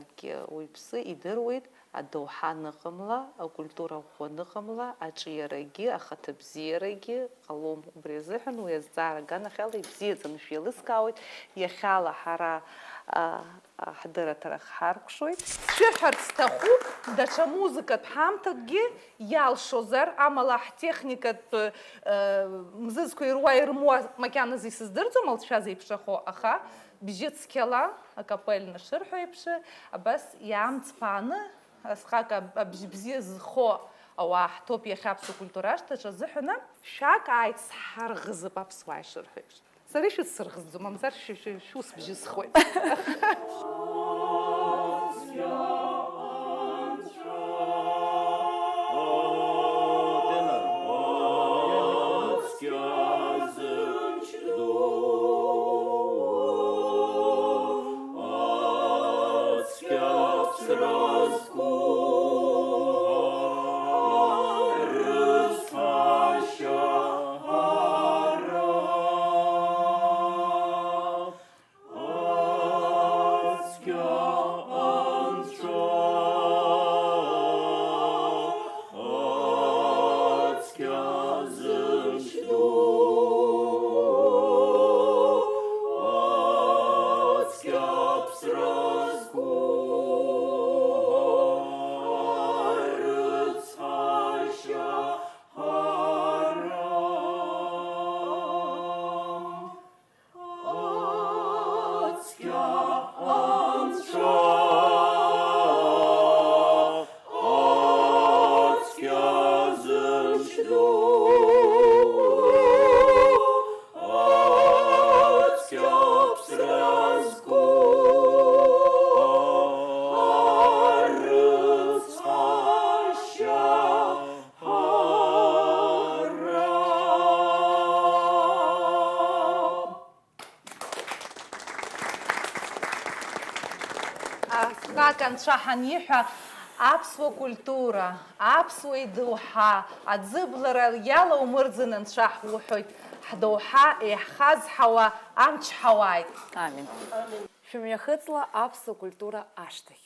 S11: уйпсы и дерует, а доха нахамла, а культура ходнахамла, а чиереги, а хатабзиереги, алом брезехану, я зара ганахала и бзезан швелыскаует, я хала хара حضرة ترخ شوي شحر استخو داشا مузыка تحمتجي يال شوزر عملا техника مززكو يروى يرموا مكان زي سزدرتو مالتشا زي بشخو أخا بيجيت سكيلا أكابيلنا شرحو يبشي بس يام تبانا أسخاك بجبزي زخو أو أحتوب يخابسو كولتوراش تشا زحنا شاك عايد سحر غزب أبسواي شرحو يبشي سري شو تسرغزو ممزار شو سبجي سخوي Как шаханиха апсва культура, апсва идуха, адзиблара яла умырзинен шахухой, хадуха ихаз хава амч хавайт.
S2: Амин. Шумяхыцла апсва культура аштых.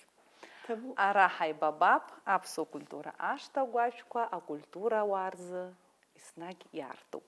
S11: Арахай бабаб, апсва культура ашта гуачква, а культура варзы иснаг ярту.